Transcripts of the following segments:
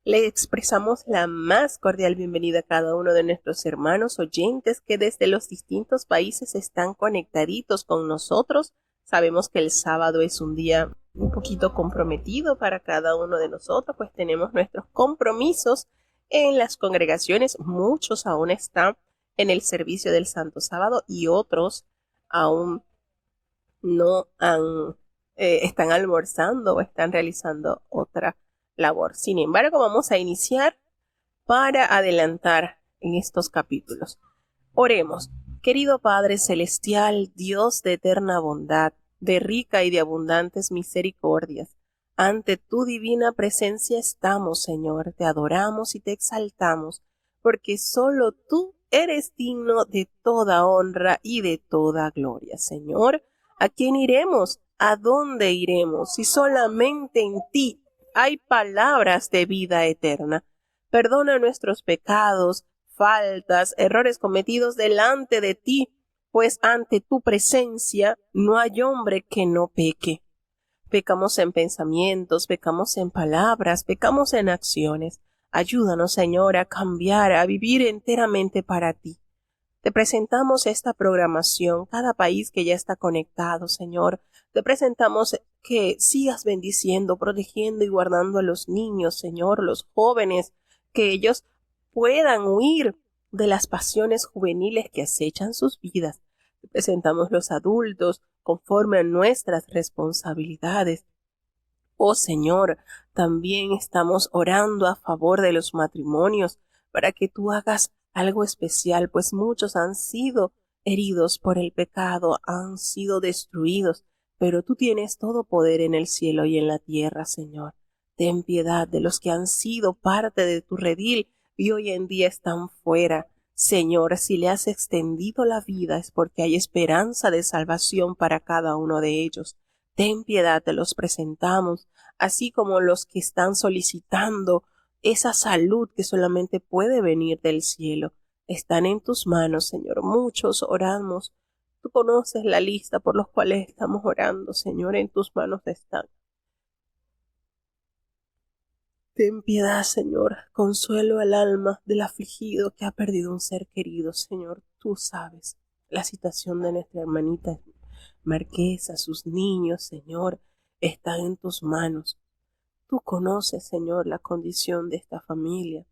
Le expresamos la más cordial bienvenida a cada uno de nuestros hermanos oyentes que desde los distintos países están conectaditos con nosotros. Sabemos que el sábado es un día un poquito comprometido para cada uno de nosotros, pues tenemos nuestros compromisos en las congregaciones. Muchos aún están en el servicio del Santo Sábado y otros aún no están almorzando o están realizando otra labor. Sin embargo, vamos a iniciar para adelantar en estos capítulos. Oremos. Querido Padre Celestial, Dios de eterna bondad, de rica y de abundantes misericordias, ante tu divina presencia estamos, Señor, te adoramos y te exaltamos, porque solo tú eres digno de toda honra y de toda gloria. Señor, ¿a quién iremos? ¿A dónde iremos? Si solamente en ti hay palabras de vida eterna. Perdona nuestros pecados, faltas, errores cometidos delante de ti, pues ante tu presencia no hay hombre que no peque. Pecamos en pensamientos, pecamos en palabras, pecamos en acciones. Ayúdanos, Señor, a cambiar, a vivir enteramente para ti. Te presentamos esta programación, cada país que ya está conectado, Señor. Te presentamos que sigas bendiciendo, protegiendo y guardando a los niños, Señor, los jóvenes, que ellos puedan huir de las pasiones juveniles que acechan sus vidas. Te presentamos los adultos conforme a nuestras responsabilidades. Oh Señor, también estamos orando a favor de los matrimonios para que tú hagas algo especial, pues muchos han sido heridos por el pecado, han sido destruidos, pero tú tienes todo poder en el cielo y en la tierra, Señor. Ten piedad de los que han sido parte de tu redil y hoy en día están fuera. Señor, si le has extendido la vida es porque hay esperanza de salvación para cada uno de ellos. Ten piedad, te los presentamos, así como los que están solicitando esa salud que solamente puede venir del cielo. Están en tus manos, Señor. Muchos oramos. Tú conoces la lista por los cuales estamos orando, Señor. En tus manos están. Ten piedad, Señor. Consuelo al alma del afligido que ha perdido un ser querido, Señor. Tú sabes la situación de nuestra hermanita Marquesa, sus niños, Señor, están en tus manos. Tú conoces, Señor, la condición de esta familia.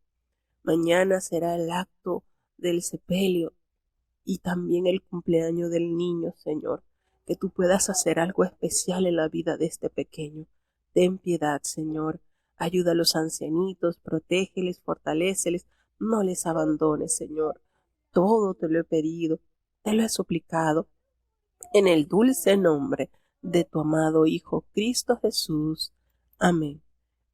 Mañana será el acto del sepelio y también el cumpleaños del niño, Señor. Que tú puedas hacer algo especial en la vida de este pequeño. Ten piedad, Señor. Ayuda a los ancianitos, protégeles, fortaléceles. No les abandones, Señor. Todo te lo he pedido, te lo he suplicado. En el dulce nombre de tu amado Hijo Cristo Jesús. Amén.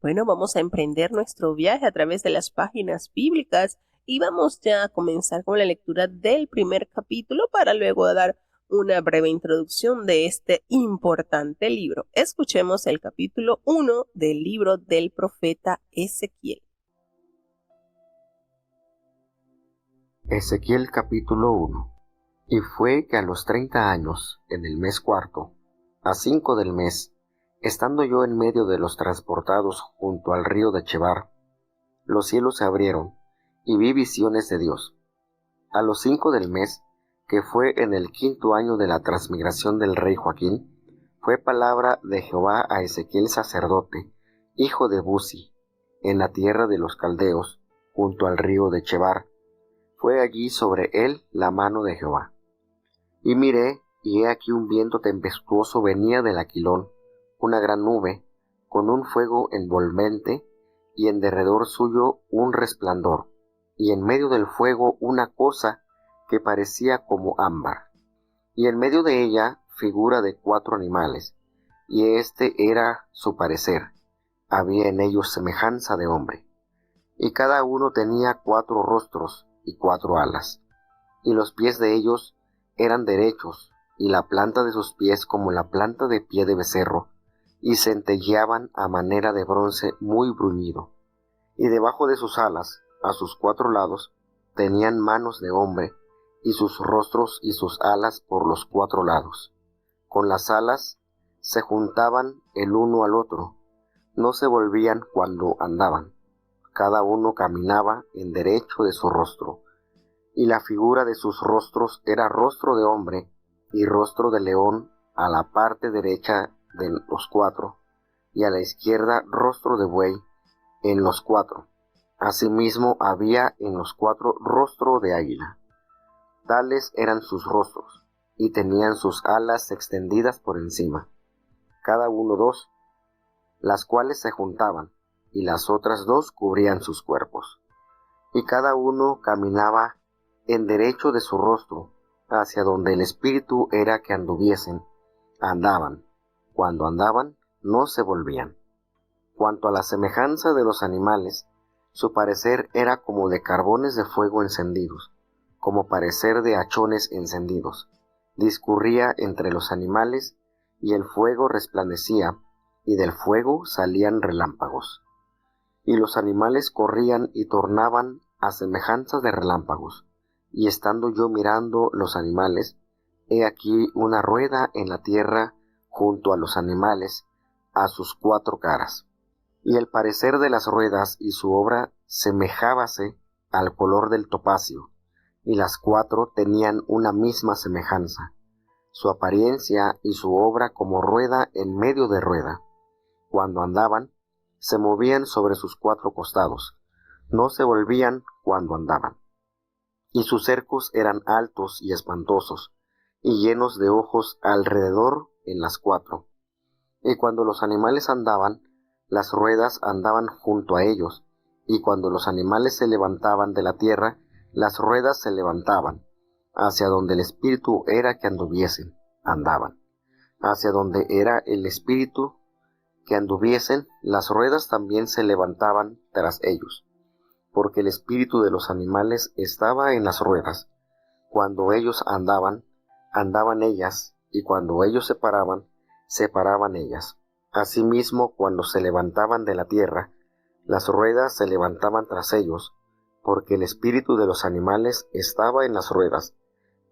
Bueno, vamos a emprender nuestro viaje a través de las páginas bíblicas y vamos ya a comenzar con la lectura del primer capítulo para luego dar una breve introducción de este importante libro. Escuchemos el capítulo 1 del libro del profeta Ezequiel. Ezequiel capítulo 1. Y fue que a los 30 años, en el mes cuarto, a 5 del mes, estando yo en medio de los transportados junto al río de Chebar, los cielos se abrieron, y vi visiones de Dios. A los 5 del mes, que fue en el 5º año de la transmigración del rey Joaquín, fue palabra de Jehová a Ezequiel sacerdote, hijo de Buzi, en la tierra de los caldeos, junto al río de Chebar. Fue allí sobre él la mano de Jehová. Y miré, y he aquí un viento tempestuoso venía del Aquilón, una gran nube, con un fuego envolvente, y en derredor suyo un resplandor, y en medio del fuego una cosa que parecía como ámbar, y en medio de ella figura de 4 animales, y este era su parecer, había en ellos semejanza de hombre, y cada uno tenía 4 rostros y 4 alas, y los pies de ellos eran derechos, y la planta de sus pies como la planta de pie de becerro, y centelleaban a manera de bronce muy bruñido. Y debajo de sus alas, a sus 4 lados, tenían manos de hombre, y sus rostros y sus alas por los 4 lados. Con las alas se juntaban el uno al otro, no se volvían cuando andaban. cada uno caminaba en derecho de su rostro, y la figura de sus rostros era rostro de hombre y rostro de león a la parte derecha de los cuatro, y a la izquierda rostro de buey en los cuatro. Asimismo había en los cuatro rostro de águila. Tales eran sus rostros, y tenían sus alas extendidas por encima, cada uno dos, las cuales se juntaban, y las otras dos cubrían sus cuerpos. Y cada uno caminaba en derecho de su rostro, hacia donde el espíritu era que anduviesen, andaban. Cuando andaban, no se volvían. Cuanto a la semejanza de los animales, su parecer era como de carbones de fuego encendidos, como parecer de hachones encendidos. Discurría entre los animales, y el fuego resplandecía, y del fuego salían relámpagos. Y los animales corrían y tornaban a semejanza de relámpagos. Y estando yo mirando los animales, he aquí una rueda en la tierra junto a los animales, a sus cuatro caras. Y el parecer de las ruedas y su obra semejábase al color del topacio, y las cuatro tenían una misma semejanza, su apariencia y su obra como rueda en medio de rueda. Cuando andaban, se movían sobre sus cuatro costados, no se volvían cuando andaban. Y sus cercos eran altos y espantosos, y llenos de ojos alrededor en las cuatro. Y cuando los animales andaban, las ruedas andaban junto a ellos, y cuando los animales se levantaban de la tierra, las ruedas se levantaban, hacia donde el espíritu era que anduviesen, andaban. Hacia donde era el espíritu que anduviesen, las ruedas también se levantaban tras ellos, porque el espíritu de los animales estaba en las ruedas. Cuando ellos andaban, andaban ellas, y cuando ellos se paraban ellas. Asimismo, cuando se levantaban de la tierra, las ruedas se levantaban tras ellos, porque el espíritu de los animales estaba en las ruedas,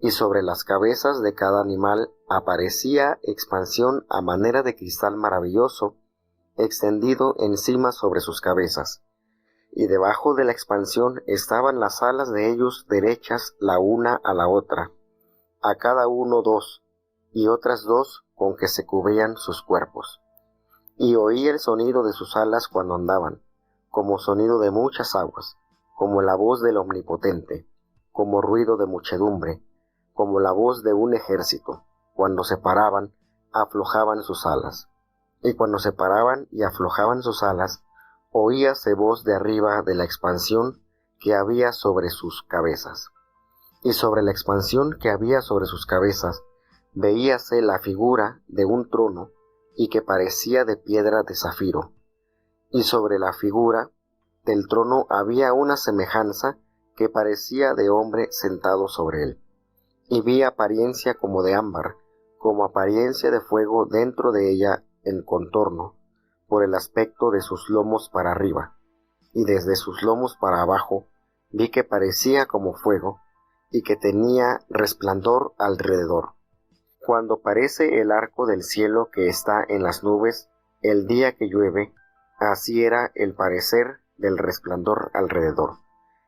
y sobre las cabezas de cada animal aparecía expansión a manera de cristal maravilloso, extendido encima sobre sus cabezas. Y debajo de la expansión estaban las alas de ellos derechas la una a la otra, a cada uno dos, y otras dos con que se cubrían sus cuerpos. Y oí el sonido de sus alas cuando andaban, como sonido de muchas aguas, como la voz del Omnipotente, como ruido de muchedumbre, como la voz de un ejército. Cuando se paraban, aflojaban sus alas. Y cuando se paraban y aflojaban sus alas, oíase voz de arriba de la expansión que había sobre sus cabezas. Y sobre la expansión que había sobre sus cabezas, veíase la figura de un trono, y que parecía de piedra de zafiro. Y sobre la figura del trono había una semejanza que parecía de hombre sentado sobre él. Y vi apariencia como de ámbar, como apariencia de fuego dentro de ella en contorno, por el aspecto de sus lomos para arriba, y desde sus lomos para abajo vi que parecía como fuego, y que tenía resplandor alrededor. Cuando parece el arco del cielo que está en las nubes el día que llueve, así era el parecer del resplandor alrededor.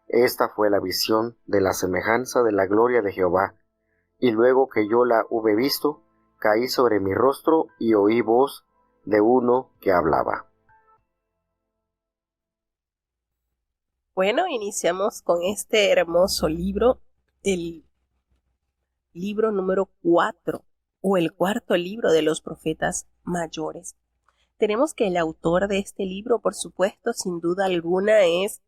Esta fue la visión de la semejanza de la gloria de Jehová, y luego que yo la hube visto, caí sobre mi rostro y oí voz de uno que hablaba. Bueno, iniciamos con este hermoso libro, el libro número 4 o el cuarto libro de los profetas mayores. Tenemos que el autor de este libro, por supuesto, sin duda alguna, es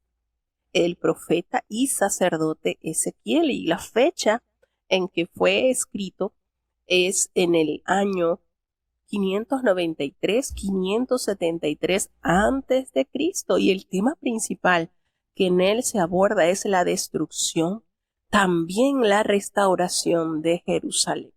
el profeta y sacerdote Ezequiel, y la fecha en que fue escrito es en el año 593 antes de Cristo, y el tema principal que en él se aborda es la destrucción, también la restauración de Jerusalén.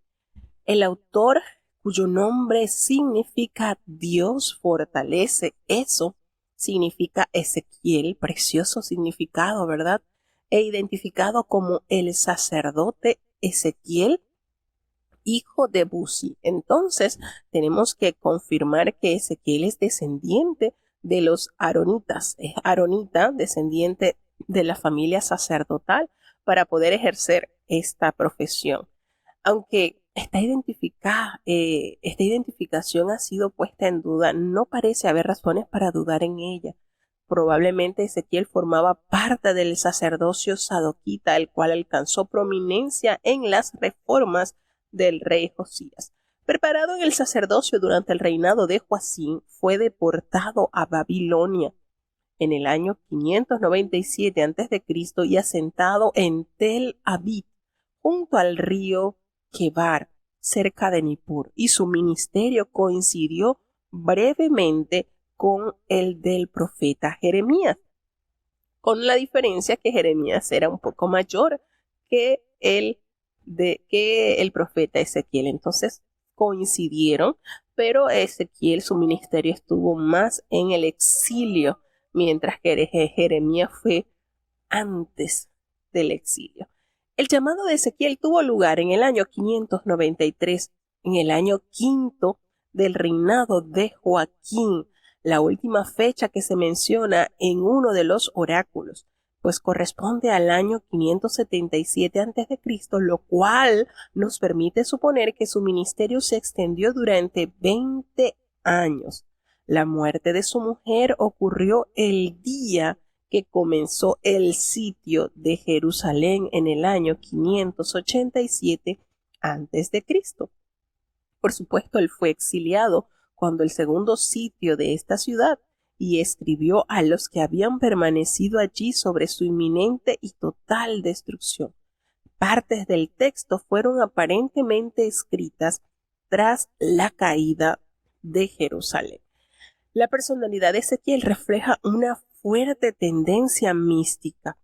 El autor, cuyo nombre significa Dios fortalece, eso significa Ezequiel, precioso significado, ¿verdad? E identificado como el sacerdote Ezequiel, hijo de Buzi. Entonces, tenemos que confirmar que Ezequiel es descendiente de los Aaronitas. Es Aaronita, descendiente de la familia sacerdotal, para poder ejercer esta profesión. Aunque esta identificación ha sido puesta en duda, no parece haber razones para dudar en ella. Probablemente Ezequiel formaba parte del sacerdocio sadoquita, el cual alcanzó prominencia en las reformas del rey Josías. Preparado en el sacerdocio durante el reinado de Joacim, fue deportado a Babilonia en el año 597 a.C. y asentado en Tel Aviv, junto al río Quebar, cerca de Nippur, y su ministerio coincidió brevemente con el del profeta Jeremías, con la diferencia que Jeremías era un poco mayor que el profeta Ezequiel. Entonces coincidieron, pero Ezequiel, su ministerio estuvo más en el exilio, mientras que Jeremías fue antes del exilio. El llamado de Ezequiel tuvo lugar en el año 593, en el año quinto del reinado de Joaquín, la última fecha que se menciona en uno de los oráculos, pues corresponde al año 577 a.C., lo cual nos permite suponer que su ministerio se extendió durante 20 años. La muerte de su mujer ocurrió el día que comenzó el sitio de Jerusalén en el año 587 a.C. Por supuesto, él fue exiliado cuando el segundo sitio de esta ciudad y escribió a los que habían permanecido allí sobre su inminente y total destrucción. Partes del texto fueron aparentemente escritas tras la caída de Jerusalén. La personalidad de Ezequiel refleja una fuerte tendencia mística,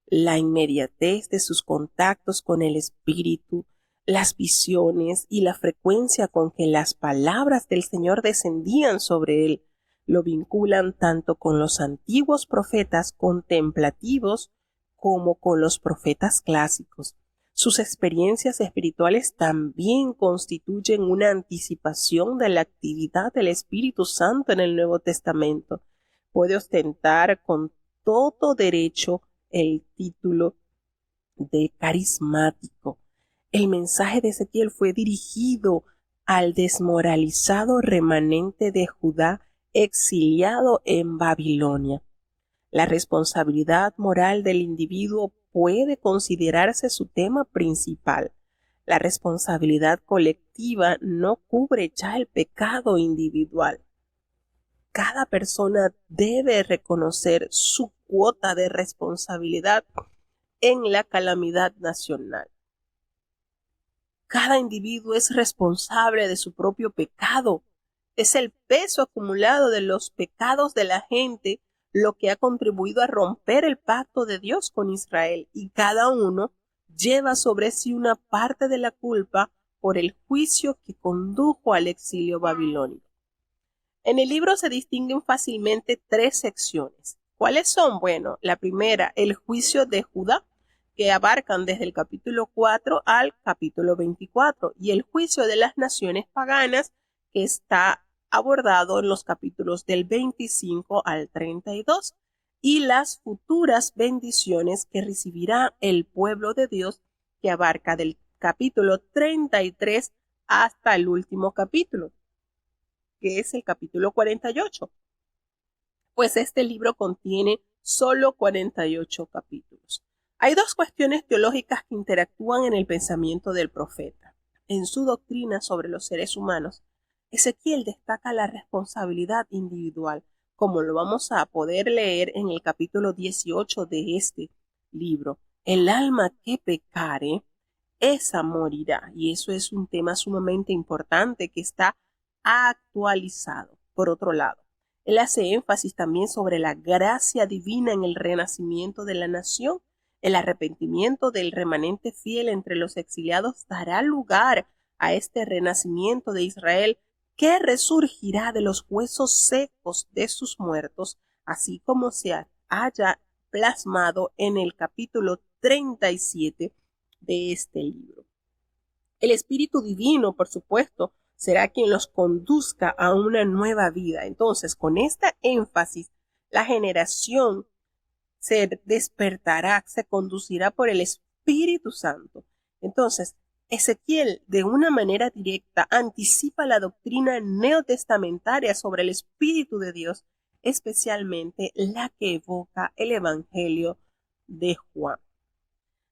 la inmediatez de sus contactos con el espíritu, las visiones y la frecuencia con que las palabras del Señor descendían sobre él lo vinculan tanto con los antiguos profetas contemplativos como con los profetas clásicos. Sus experiencias espirituales también constituyen una anticipación de la actividad del Espíritu Santo en el Nuevo Testamento. Puede ostentar con todo derecho el título de carismático. El mensaje de Ezequiel fue dirigido al desmoralizado remanente de Judá exiliado en Babilonia. La responsabilidad moral del individuo puede considerarse su tema principal. La responsabilidad colectiva no cubre ya el pecado individual. Cada persona debe reconocer su cuota de responsabilidad en la calamidad nacional. Cada individuo es responsable de su propio pecado. Es el peso acumulado de los pecados de la gente lo que ha contribuido a romper el pacto de Dios con Israel, y cada uno lleva sobre sí una parte de la culpa por el juicio que condujo al exilio babilónico. En el libro se distinguen fácilmente tres secciones. ¿Cuáles son? Bueno, la primera, el juicio de Judá, que abarcan desde el capítulo 4 al capítulo 24, y el juicio de las naciones paganas, que está abordado en los capítulos del 25 al 32, y las futuras bendiciones que recibirá el pueblo de Dios, que abarca del capítulo 33 hasta el último capítulo, que es el capítulo 48. Pues este libro contiene solo 48 capítulos. Hay dos cuestiones teológicas que interactúan en el pensamiento del profeta. En su doctrina sobre los seres humanos, Ezequiel destaca la responsabilidad individual, como lo vamos a poder leer en el capítulo 18 de este libro. El alma que pecare, esa morirá. Y eso es un tema sumamente importante que está actualizado. Por otro lado, él hace énfasis también sobre la gracia divina en el renacimiento de la nación. El arrepentimiento del remanente fiel entre los exiliados dará lugar a este renacimiento de Israel, que resurgirá de los huesos secos de sus muertos, así como se haya plasmado en el capítulo 37 de este libro. El Espíritu Divino, por supuesto, será quien los conduzca a una nueva vida. Entonces, con esta énfasis, la generación se despertará, se conducirá por el Espíritu Santo. Entonces, Ezequiel, de una manera directa, anticipa la doctrina neotestamentaria sobre el Espíritu de Dios, especialmente la que evoca el Evangelio de Juan.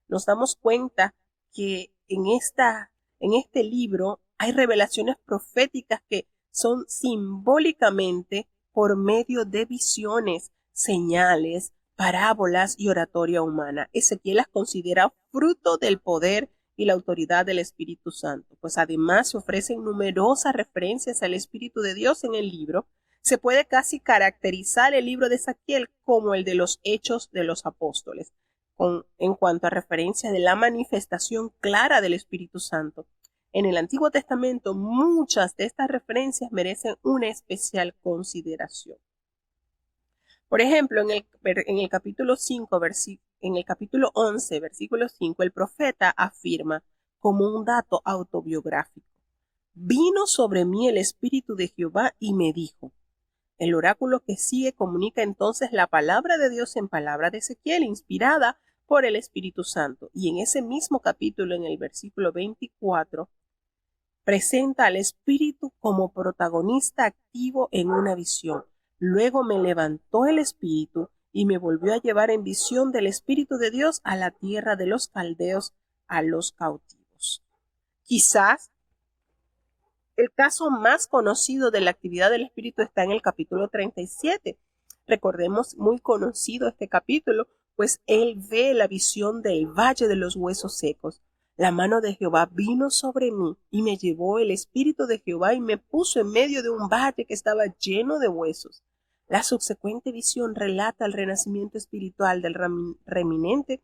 Nos damos cuenta que en este libro hay revelaciones proféticas que son simbólicamente por medio de visiones, señales, parábolas y oratoria humana. Ezequiel las considera fruto del poder y la autoridad del Espíritu Santo, pues además se ofrecen numerosas referencias al Espíritu de Dios en el libro. Se puede casi caracterizar el libro de Ezequiel como el de los Hechos de los Apóstoles, en cuanto a referencia de la manifestación clara del Espíritu Santo. En el Antiguo Testamento, muchas de estas referencias merecen una especial consideración. Por ejemplo, en el capítulo 11, versículo 5, el profeta afirma como un dato autobiográfico: vino sobre mí el Espíritu de Jehová y me dijo. El oráculo que sigue comunica entonces la palabra de Dios en palabra de Ezequiel, inspirada por el Espíritu Santo. Y en ese mismo capítulo, en el versículo 24, presenta al Espíritu como protagonista activo en una visión. Luego me levantó el Espíritu y me volvió a llevar en visión del Espíritu de Dios a la tierra de los caldeos, a los cautivos. Quizás el caso más conocido de la actividad del Espíritu está en el capítulo 37. Recordemos, muy conocido este capítulo, pues él ve la visión del valle de los huesos secos. La mano de Jehová vino sobre mí y me llevó el Espíritu de Jehová y me puso en medio de un valle que estaba lleno de huesos. La subsecuente visión relata el renacimiento espiritual del remanente,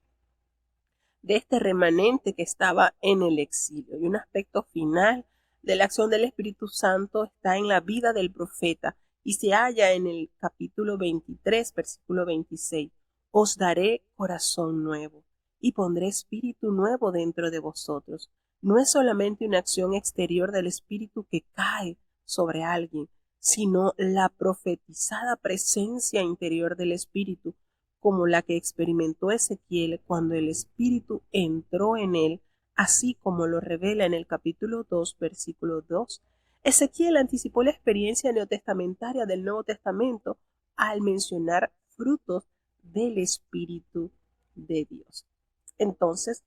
de este remanente que estaba en el exilio. Y un aspecto final de la acción del Espíritu Santo está en la vida del profeta y se halla en el capítulo 23, versículo 26. Os daré corazón nuevo y pondré espíritu nuevo dentro de vosotros. No es solamente una acción exterior del Espíritu que cae sobre alguien, sino la profetizada presencia interior del Espíritu, como la que experimentó Ezequiel cuando el Espíritu entró en él, así como lo revela en el capítulo 2, versículo 2. Ezequiel anticipó la experiencia neotestamentaria del Nuevo Testamento al mencionar frutos del Espíritu de Dios. Entonces,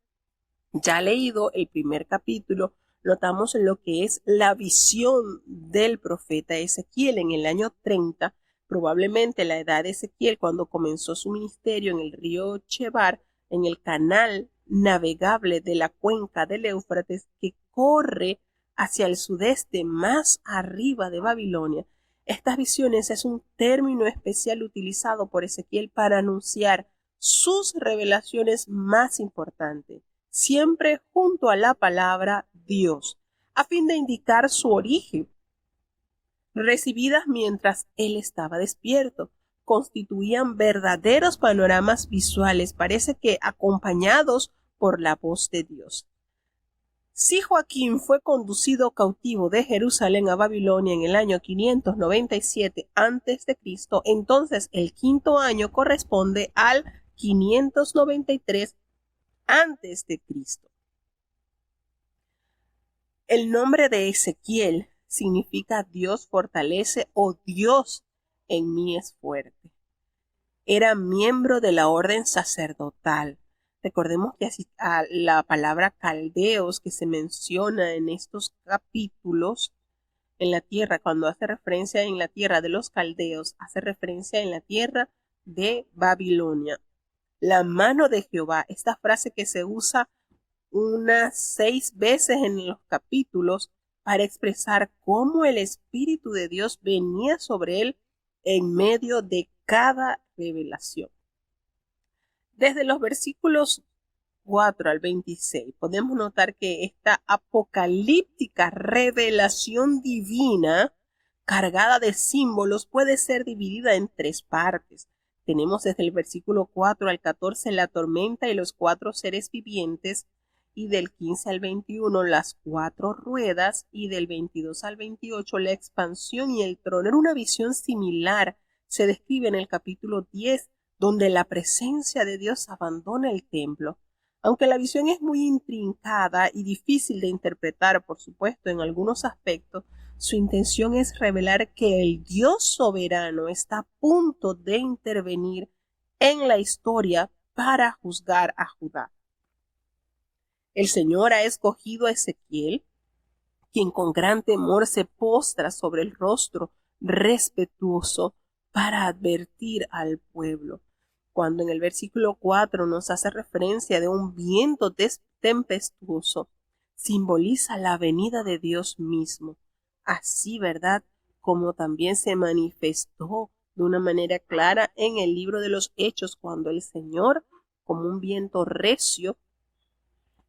ya leído el primer capítulo, notamos lo que es la visión del profeta Ezequiel en el año 30, probablemente la edad de Ezequiel cuando comenzó su ministerio en el río Chebar, en el canal navegable de la cuenca del Éufrates que corre hacia el sudeste más arriba de Babilonia. Estas visiones es un término especial utilizado por Ezequiel para anunciar sus revelaciones más importantes, siempre junto a la palabra Dios, a fin de indicar su origen, recibidas mientras él estaba despierto. Constituían verdaderos panoramas visuales, parece que acompañados por la voz de Dios. Si Joaquín fue conducido cautivo de Jerusalén a Babilonia en el año 597 a.C., entonces el quinto año corresponde al 593 a.C. El nombre de Ezequiel significa Dios fortalece o Dios en mí es fuerte. Era miembro de la orden sacerdotal. Recordemos que la palabra caldeos que se menciona en estos capítulos en la tierra, cuando hace referencia en la tierra de los caldeos, hace referencia en la tierra de Babilonia. La mano de Jehová, esta frase que se usa unas 6 veces en los capítulos para expresar cómo el Espíritu de Dios venía sobre él en medio de cada revelación. Desde los versículos 4 al 26 podemos notar que esta apocalíptica revelación divina cargada de símbolos puede ser dividida en 3 partes. Tenemos desde el versículo 4 al 14 la tormenta y los 4 seres vivientes. y del 15 al 21 las 4 ruedas y del 22 al 28 la expansión y el trono. Era una visión similar. Se describe en el capítulo 10, donde la presencia de Dios abandona el templo. Aunque la visión es muy intrincada y difícil de interpretar, por supuesto, en algunos aspectos, su intención es revelar que el Dios soberano está a punto de intervenir en la historia para juzgar a Judá. El Señor ha escogido a Ezequiel, quien con gran temor se postra sobre el rostro respetuoso para advertir al pueblo. Cuando en el versículo 4 nos hace referencia de un viento tempestuoso, simboliza la venida de Dios mismo. Así, ¿verdad? Como también se manifestó de una manera clara en el libro de los Hechos, cuando el Señor, como un viento recio,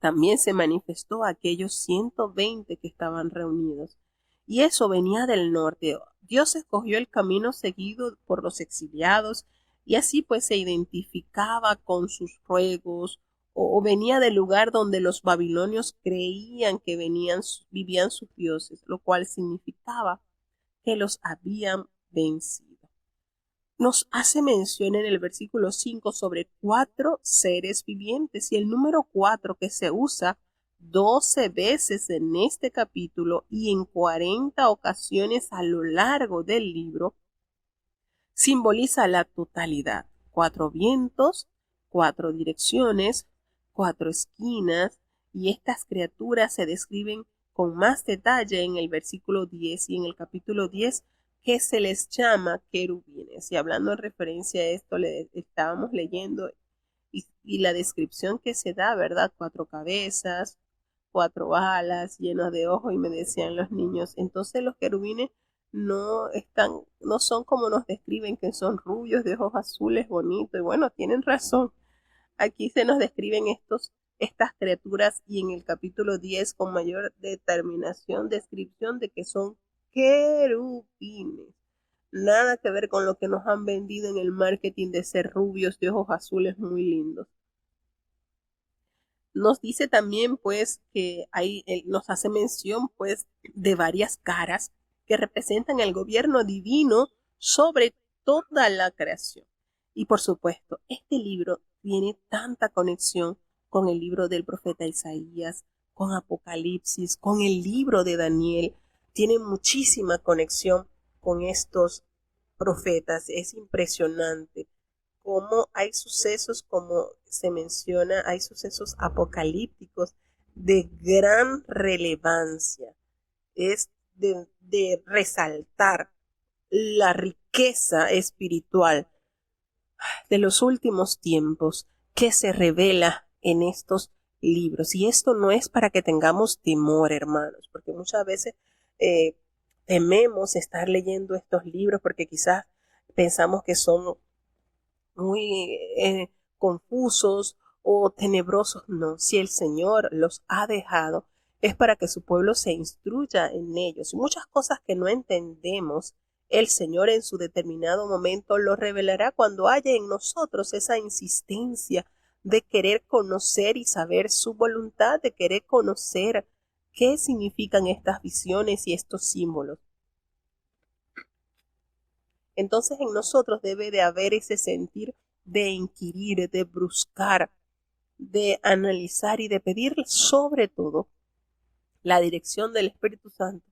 también se manifestó a aquellos 120 que estaban reunidos. Y eso venía del norte. Dios escogió el camino seguido por los exiliados y así pues se identificaba con sus ruegos o venía del lugar donde los babilonios creían que vivían sus dioses, lo cual significaba que los habían vencido. Nos hace mención en el versículo 5 sobre 4 seres vivientes y el número 4 que se usa 12 veces en este capítulo y en 40 ocasiones a lo largo del libro simboliza la totalidad. 4 vientos, 4 direcciones, 4 esquinas y estas criaturas se describen con más detalle en el versículo 10 y en el capítulo 10 que se les llama querubines. Y hablando en referencia a esto, estábamos leyendo y la descripción que se da, ¿verdad? 4 cabezas, 4 alas, llenos de ojos, y me decían los niños, entonces los querubines no son como nos describen, que son rubios, de ojos azules, bonitos, y bueno, tienen razón. Aquí se nos describen estas criaturas y en el capítulo 10 con mayor determinación, descripción de que son querubines. Nada que ver con lo que nos han vendido en el marketing de ser rubios de ojos azules muy lindos. Nos dice también pues que nos hace mención pues de varias caras que representan el gobierno divino sobre toda la creación. Y por supuesto, este libro tiene tanta conexión con el libro del profeta Isaías, con Apocalipsis, con el libro de Daniel. Tiene muchísima conexión con estos profetas. Es impresionante cómo hay sucesos, como se menciona, hay sucesos apocalípticos de gran relevancia. Es de resaltar la riqueza espiritual de los últimos tiempos que se revela en estos libros. Y esto no es para que tengamos temor, hermanos, porque muchas veces tememos estar leyendo estos libros porque quizás pensamos que son muy confusos o tenebrosos. No, si el Señor los ha dejado es para que su pueblo se instruya en ellos. Y muchas cosas que no entendemos, el Señor en su determinado momento lo revelará cuando haya en nosotros esa insistencia de querer conocer y saber su voluntad, de querer conocer qué significan estas visiones y estos símbolos. Entonces en nosotros debe de haber ese sentir de inquirir, de buscar, de analizar y de pedir sobre todo la dirección del Espíritu Santo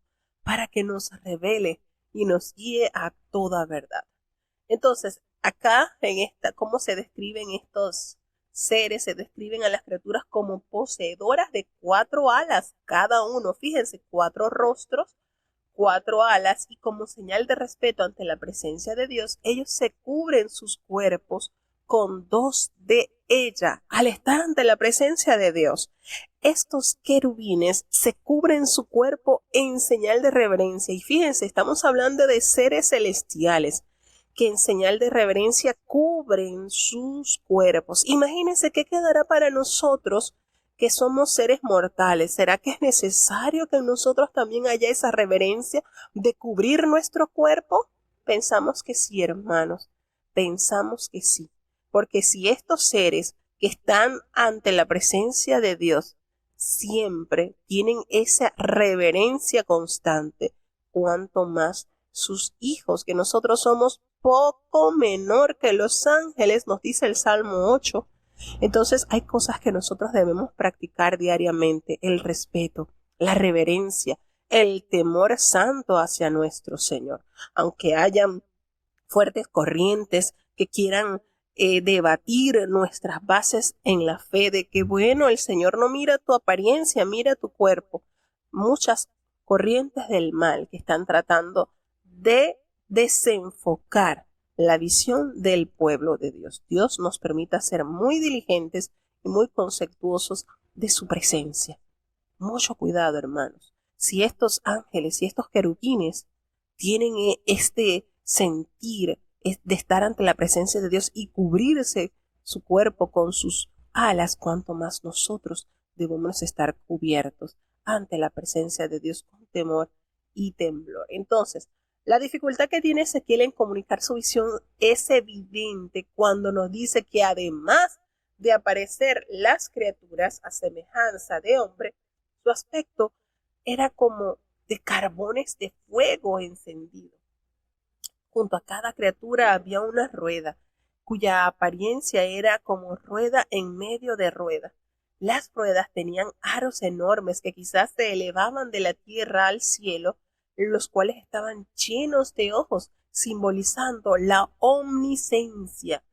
para que nos revele y nos guíe a toda verdad. Entonces, acá cómo se describen estos seres, se describen a las criaturas como poseedoras de 4 alas cada uno. Fíjense, 4 rostros, 4 alas, y como señal de respeto ante la presencia de Dios, ellos se cubren sus cuerpos con 2 de ella al estar ante la presencia de Dios. Estos querubines se cubren su cuerpo en señal de reverencia. Y fíjense, estamos hablando de seres celestiales que en señal de reverencia cubren sus cuerpos. Imagínense qué quedará para nosotros que somos seres mortales. ¿Será que es necesario que en nosotros también haya esa reverencia de cubrir nuestro cuerpo? Pensamos que sí, hermanos. Pensamos que sí. Porque si estos seres que están ante la presencia de Dios siempre tienen esa reverencia constante, cuanto más sus hijos, que nosotros somos poco menor que los ángeles, nos dice el Salmo 8. Entonces hay cosas que nosotros debemos practicar diariamente: el respeto, la reverencia, el temor santo hacia nuestro Señor. Aunque hayan fuertes corrientes que quieran debatir nuestras bases en la fe de que, bueno, el Señor no mira tu apariencia, mira tu cuerpo. Muchas corrientes del mal que están tratando de desenfocar la visión del pueblo de Dios. Dios nos permita ser muy diligentes y muy consecuosos de su presencia. Mucho cuidado, hermanos. Si estos ángeles y estos querubines tienen este sentir de estar ante la presencia de Dios y cubrirse su cuerpo con sus alas, cuanto más nosotros debemos estar cubiertos ante la presencia de Dios con temor y temblor. Entonces, la dificultad que tiene Ezequiel en comunicar su visión es evidente cuando nos dice que además de aparecer las criaturas a semejanza de hombre, su aspecto era como de carbones de fuego encendido. Junto a cada criatura había una rueda, cuya apariencia era como rueda en medio de rueda. Las ruedas tenían aros enormes que quizás se elevaban de la tierra al cielo, los cuales estaban llenos de ojos, simbolizando la omnisciencia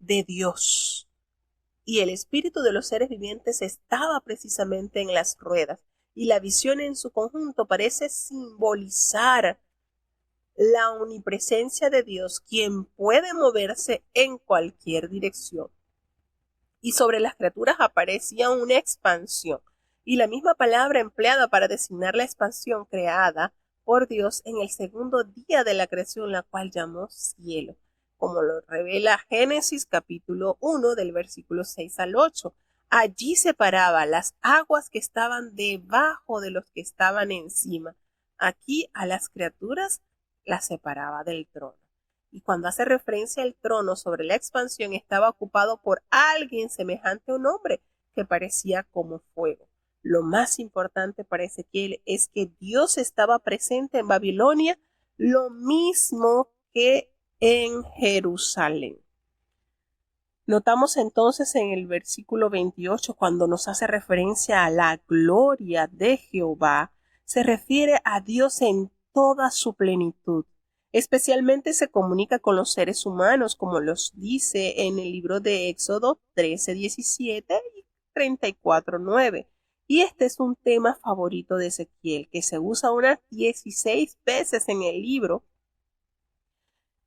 de Dios. Y el espíritu de los seres vivientes estaba precisamente en las ruedas, y la visión en su conjunto parece simbolizar la omnipresencia de Dios, quien puede moverse en cualquier dirección. Y sobre las criaturas aparecía una expansión, y la misma palabra empleada para designar la expansión creada por Dios en el segundo día de la creación, la cual llamó cielo, como lo revela Génesis capítulo 1 del versículo 6 al 8. Allí separaba las aguas que estaban debajo de los que estaban encima. Aquí a las criaturas las separaba del trono. Y cuando hace referencia al trono sobre la expansión, estaba ocupado por alguien semejante a un hombre que parecía como fuego. Lo más importante para Ezequiel es que Dios estaba presente en Babilonia, lo mismo que en Jerusalén. Notamos entonces en el versículo 28, cuando nos hace referencia a la gloria de Jehová, se refiere a Dios en toda su plenitud. Especialmente se comunica con los seres humanos, como los dice en el libro de Éxodo 13:17 y 34:9. Y este es un tema favorito de Ezequiel, que se usa unas 16 veces en el libro.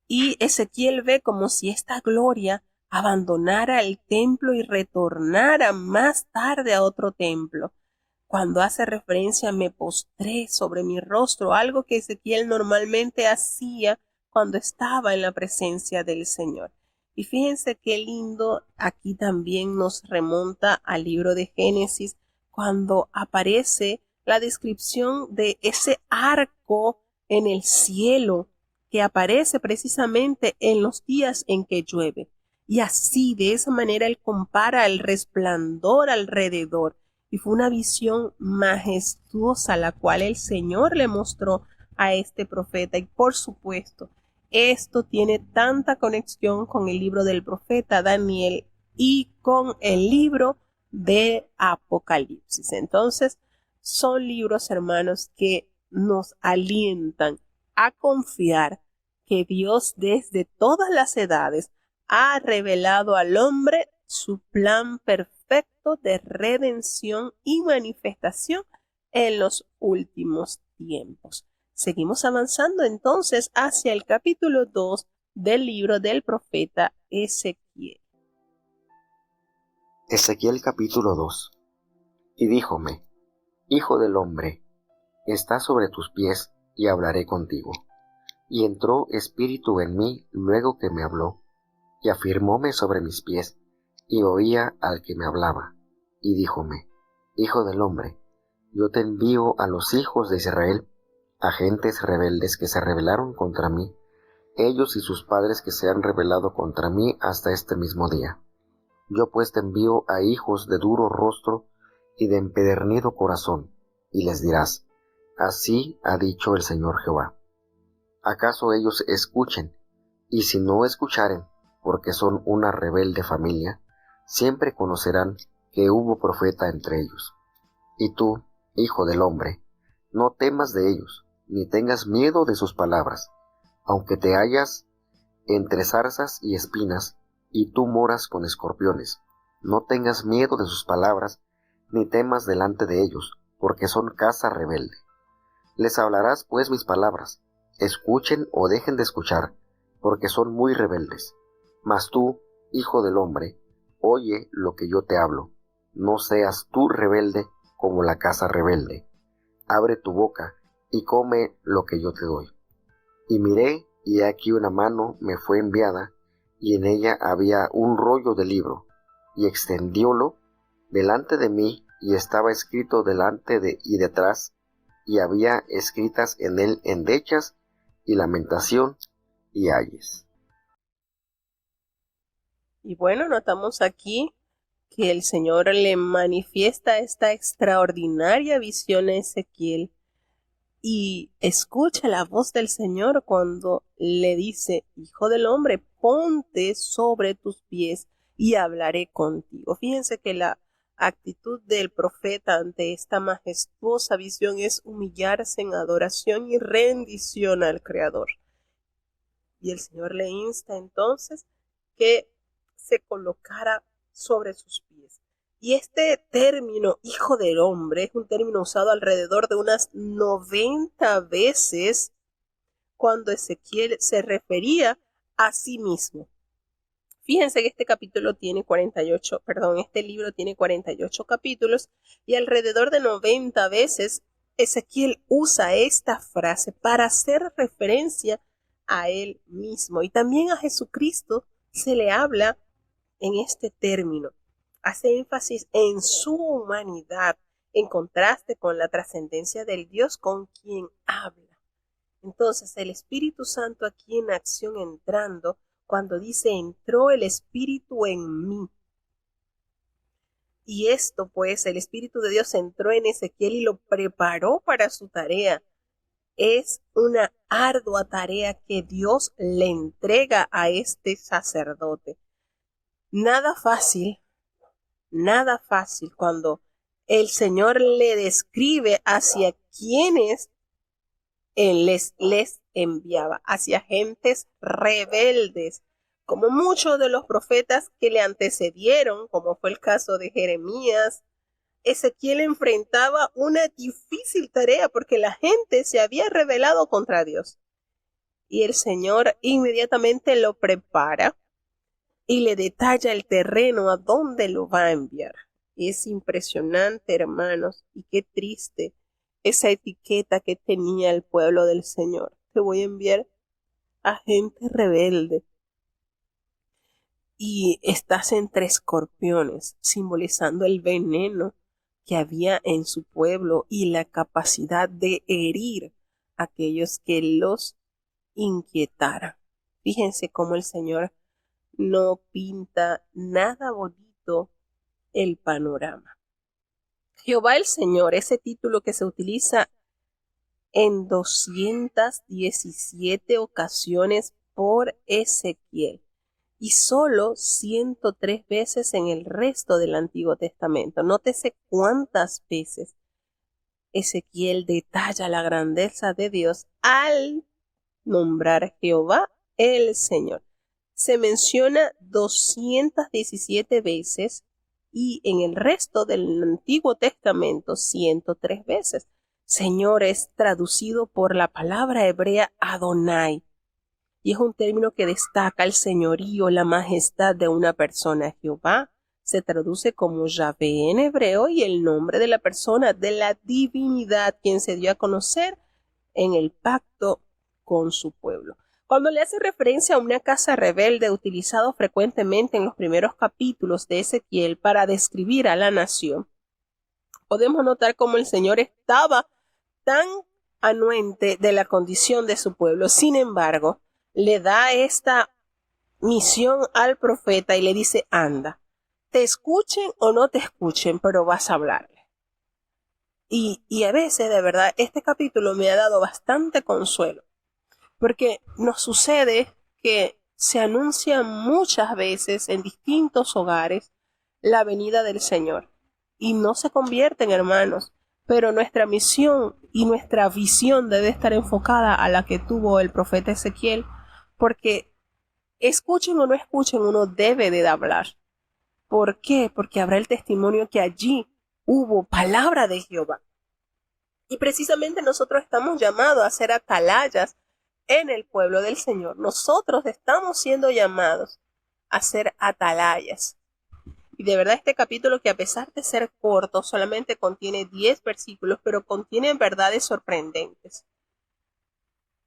Y Ezequiel ve como si esta gloria abandonara el templo y retornara más tarde a otro templo. Cuando hace referencia me postré sobre mi rostro, algo que Ezequiel normalmente hacía cuando estaba en la presencia del Señor. Y fíjense qué lindo, aquí también nos remonta al libro de Génesis, cuando aparece la descripción de ese arco en el cielo que aparece precisamente en los días en que llueve. Y así, de esa manera, él compara el resplandor alrededor. Y fue una visión majestuosa la cual el Señor le mostró a este profeta. Y por supuesto, esto tiene tanta conexión con el libro del profeta Daniel y con el libro de Apocalipsis. Entonces, son libros, hermanos, que nos alientan a confiar que Dios desde todas las edades ha revelado al hombre su plan perfecto de redención y manifestación en los últimos tiempos. Seguimos avanzando entonces hacia el capítulo 2 del libro del profeta Ezequiel. Ezequiel capítulo 2. Y díjome: Hijo del hombre, está sobre tus pies y hablaré contigo. Y entró espíritu en mí luego que me habló, y afirmóme sobre mis pies, y oía al que me hablaba. Y díjome: Hijo del hombre, yo te envío a los hijos de Israel, a gentes rebeldes que se rebelaron contra mí, ellos y sus padres que se han rebelado contra mí hasta este mismo día. Yo pues te envío a hijos de duro rostro y de empedernido corazón, y les dirás, así ha dicho el Señor Jehová. ¿Acaso ellos escuchen? Y si no escucharen, porque son una rebelde familia, siempre conocerán que hubo profeta entre ellos. Y tú, hijo del hombre, no temas de ellos, ni tengas miedo de sus palabras, aunque te hallas entre zarzas y espinas, y tú moras con escorpiones. No tengas miedo de sus palabras, ni temas delante de ellos, porque son casa rebelde. Les hablarás pues mis palabras, escuchen o dejen de escuchar, porque son muy rebeldes. Mas tú, hijo del hombre, oye lo que yo te hablo. No seas tú rebelde como la casa rebelde. Abre tu boca y come lo que yo te doy. Y miré, y aquí una mano me fue enviada, y en ella había un rollo de libro, y extendiólo delante de mí, y estaba escrito delante de y detrás, y había escritas en él endechas, y lamentación, y ayes. Y bueno, notamos aquí que el Señor le manifiesta esta extraordinaria visión a Ezequiel y escucha la voz del Señor cuando le dice, hijo del hombre, ponte sobre tus pies y hablaré contigo. Fíjense que la actitud del profeta ante esta majestuosa visión es humillarse en adoración y rendición al Creador. Y el Señor le insta entonces que se colocara sobre sus pies. Y este término, hijo del hombre, es un término usado alrededor de unas 90 veces cuando Ezequiel se refería a sí mismo. Fíjense que este libro tiene 48 capítulos y alrededor de 90 veces Ezequiel usa esta frase para hacer referencia a él mismo. Y también a Jesucristo se le habla en este término. Hace énfasis en su humanidad, en contraste con la trascendencia del Dios con quien habla. Entonces, el Espíritu Santo aquí en acción entrando, cuando dice, entró el Espíritu en mí. Y esto, pues, el Espíritu de Dios entró en Ezequiel y lo preparó para su tarea. Es una ardua tarea que Dios le entrega a este sacerdote. Nada fácil cuando el Señor le describe hacia quienes Él les enviaba, hacia gentes rebeldes, como muchos de los profetas que le antecedieron, como fue el caso de Jeremías. Ezequiel enfrentaba una difícil tarea porque la gente se había rebelado contra Dios. Y el Señor inmediatamente lo prepara y le detalla el terreno a donde lo va a enviar. Es impresionante, hermanos, y qué triste esa etiqueta que tenía el pueblo del Señor. Te voy a enviar a gente rebelde. Y estás entre escorpiones, simbolizando el veneno que había en su pueblo y la capacidad de herir a aquellos que los inquietaran. Fíjense cómo el Señor no pinta nada bonito el panorama. Jehová el Señor, ese título que se utiliza en 217 ocasiones por Ezequiel y solo 103 veces en el resto del Antiguo Testamento. Nótese cuántas veces Ezequiel detalla la grandeza de Dios al nombrar Jehová el Señor. Se menciona 217 veces y en el resto del Antiguo Testamento 103 veces. Señor es traducido por la palabra hebrea Adonai y es un término que destaca el señorío, la majestad de una persona. Jehová se traduce como Yahvé en hebreo y el nombre de la persona, de la divinidad, quien se dio a conocer en el pacto con su pueblo. Cuando le hace referencia a una casa rebelde utilizado frecuentemente en los primeros capítulos de Ezequiel para describir a la nación, podemos notar cómo el Señor estaba tan anuente de la condición de su pueblo. Sin embargo, le da esta misión al profeta y le dice, anda, te escuchen o no te escuchen, pero vas a hablarle. Y a veces, de verdad, este capítulo me ha dado bastante consuelo, porque nos sucede que se anuncia muchas veces en distintos hogares la venida del Señor y no se convierten, hermanos, pero nuestra misión y nuestra visión debe estar enfocada a la que tuvo el profeta Ezequiel, porque escuchen o no escuchen, uno debe de hablar. ¿Por qué? Porque habrá el testimonio que allí hubo palabra de Jehová. Y precisamente nosotros estamos llamados a ser atalayas en el pueblo del Señor. Nosotros estamos siendo llamados a ser atalayas. Y de verdad este capítulo, que a pesar de ser corto, solamente contiene 10 versículos, pero contiene verdades sorprendentes.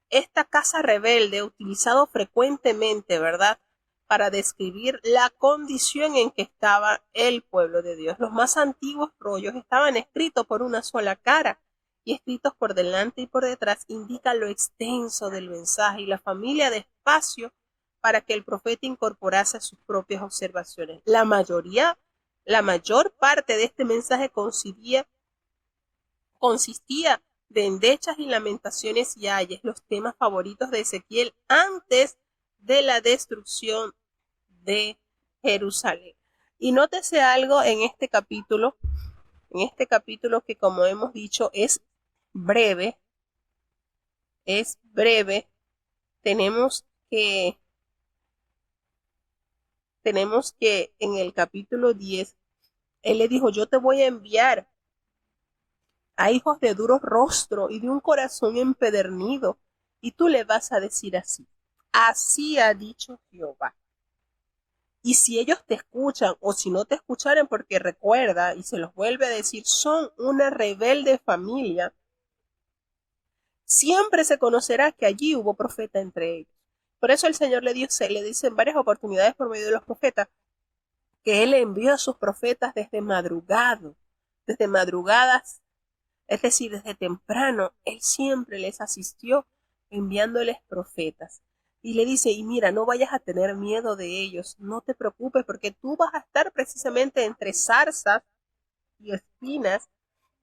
Esta casa rebelde, utilizado frecuentemente, ¿verdad?, para describir la condición en que estaba el pueblo de Dios. Los más antiguos rollos estaban escritos por una sola cara, y escritos por delante y por detrás indican lo extenso del mensaje y la familia de espacio para que el profeta incorporase sus propias observaciones. La mayor parte de este mensaje consistía de endechas y lamentaciones y ayes, los temas favoritos de Ezequiel antes de la destrucción de Jerusalén. Y nótese algo en este capítulo que, como hemos dicho, es breve, tenemos que en el capítulo 10, él le dijo, yo te voy a enviar a hijos de duro rostro y de un corazón empedernido, y tú le vas a decir así, así ha dicho Jehová. Y si ellos te escuchan o si no te escucharen, porque recuerda, y se los vuelve a decir, son una rebelde familia, siempre se conocerá que allí hubo profeta entre ellos. Por eso el Señor le dice en varias oportunidades por medio de los profetas, que Él envió a sus profetas desde madrugadas, es decir, desde temprano. Él siempre les asistió enviándoles profetas. Y le dice, y mira, no vayas a tener miedo de ellos, no te preocupes, porque tú vas a estar precisamente entre zarzas y espinas.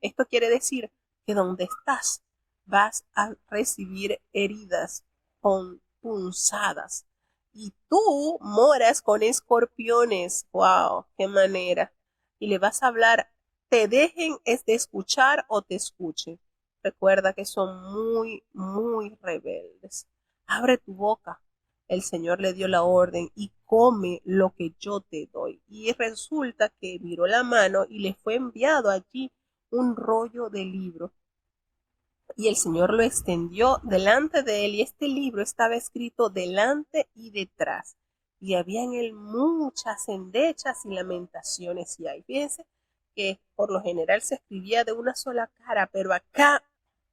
Esto quiere decir que donde estás vas a recibir heridas con punzadas. Y tú moras con escorpiones. ¡Wow! ¡Qué manera! Y le vas a hablar, te dejen es de escuchar o te escuchen. Recuerda que son muy, muy rebeldes. Abre tu boca. El Señor le dio la orden y come lo que yo te doy. Y resulta que miró la mano y le fue enviado allí un rollo de libro. Y el Señor lo extendió delante de él, y este libro estaba escrito delante y detrás. Y había en él muchas endechas y lamentaciones. Y ahí fíjense que por lo general se escribía de una sola cara, pero acá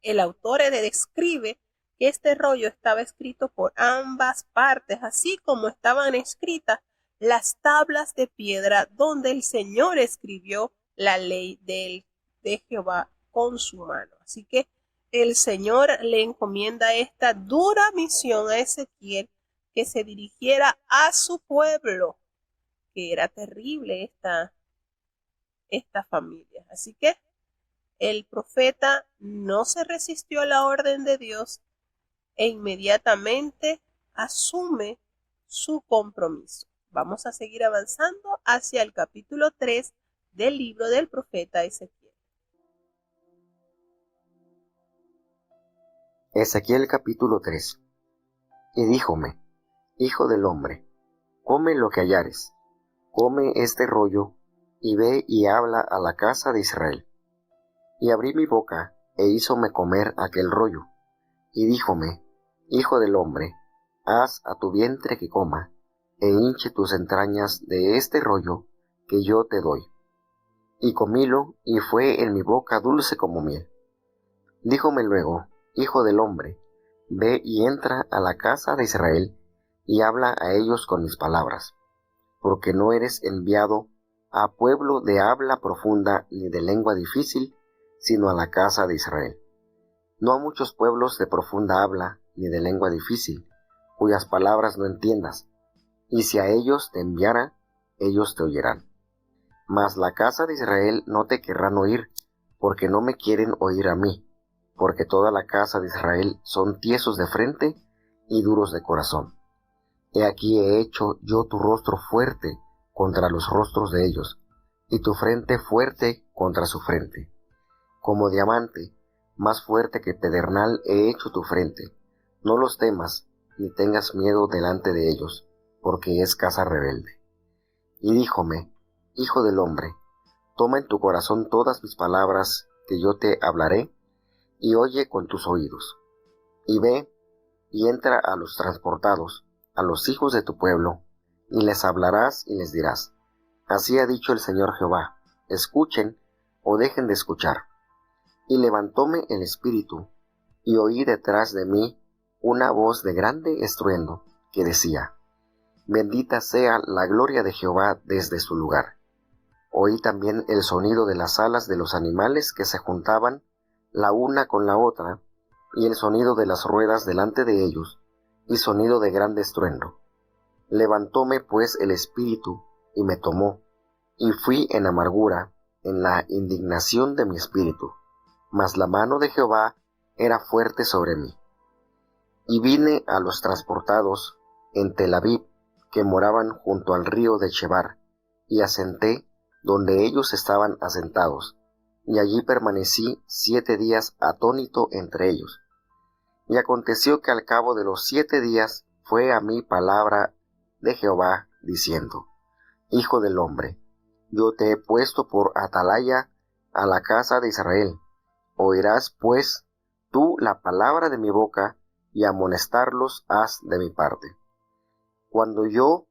el autor describe que este rollo estaba escrito por ambas partes, así como estaban escritas las tablas de piedra donde el Señor escribió la ley de Jehová con su mano. Así que el Señor le encomienda esta dura misión a Ezequiel, que se dirigiera a su pueblo, que era terrible esta familia. Así que el profeta no se resistió a la orden de Dios e inmediatamente asume su compromiso. Vamos a seguir avanzando hacia el capítulo 3 del libro del profeta Ezequiel. Ezequiel capítulo 3. Y díjome, hijo del hombre, come lo que hallares, come este rollo, y ve y habla a la casa de Israel. Y abrí mi boca, e hízome comer aquel rollo, y díjome, hijo del hombre, haz a tu vientre que coma, e hinche tus entrañas de este rollo que yo te doy. Y comílo, y fue en mi boca dulce como miel. Díjome luego, hijo del hombre, ve y entra a la casa de Israel, y habla a ellos con mis palabras, porque no eres enviado a pueblo de habla profunda ni de lengua difícil, sino a la casa de Israel. No a muchos pueblos de profunda habla ni de lengua difícil, cuyas palabras no entiendas, y si a ellos te enviara, ellos te oirán. Mas la casa de Israel no te querrán oír, porque no me quieren oír a mí, porque toda la casa de Israel son tiesos de frente y duros de corazón. He aquí he hecho yo tu rostro fuerte contra los rostros de ellos, y tu frente fuerte contra su frente. Como diamante, más fuerte que pedernal he hecho tu frente. No los temas, ni tengas miedo delante de ellos, porque es casa rebelde. Y díjome, Hijo del hombre, toma en tu corazón todas mis palabras que yo te hablaré, y oye con tus oídos. Y ve, y entra a los transportados, a los hijos de tu pueblo, y les hablarás y les dirás, así ha dicho el Señor Jehová, escuchen o dejen de escuchar. Y levantóme el espíritu, y oí detrás de mí una voz de grande estruendo, que decía, bendita sea la gloria de Jehová desde su lugar. Oí también el sonido de las alas de los animales que se juntaban la una con la otra, y el sonido de las ruedas delante de ellos, y sonido de grande estruendo. Levantóme pues el espíritu, y me tomó, y fui en amargura, en la indignación de mi espíritu, mas la mano de Jehová era fuerte sobre mí. Y vine a los transportados en Tel Aviv, que moraban junto al río de Chebar, y asenté donde ellos estaban asentados, y allí permanecí 7 días atónito entre ellos. Y aconteció que al cabo de los 7 días fue a mí palabra de Jehová, diciendo, Hijo del hombre, yo te he puesto por atalaya a la casa de Israel. Oirás pues tú la palabra de mi boca, y amonestarlos has de mi parte. Cuando yo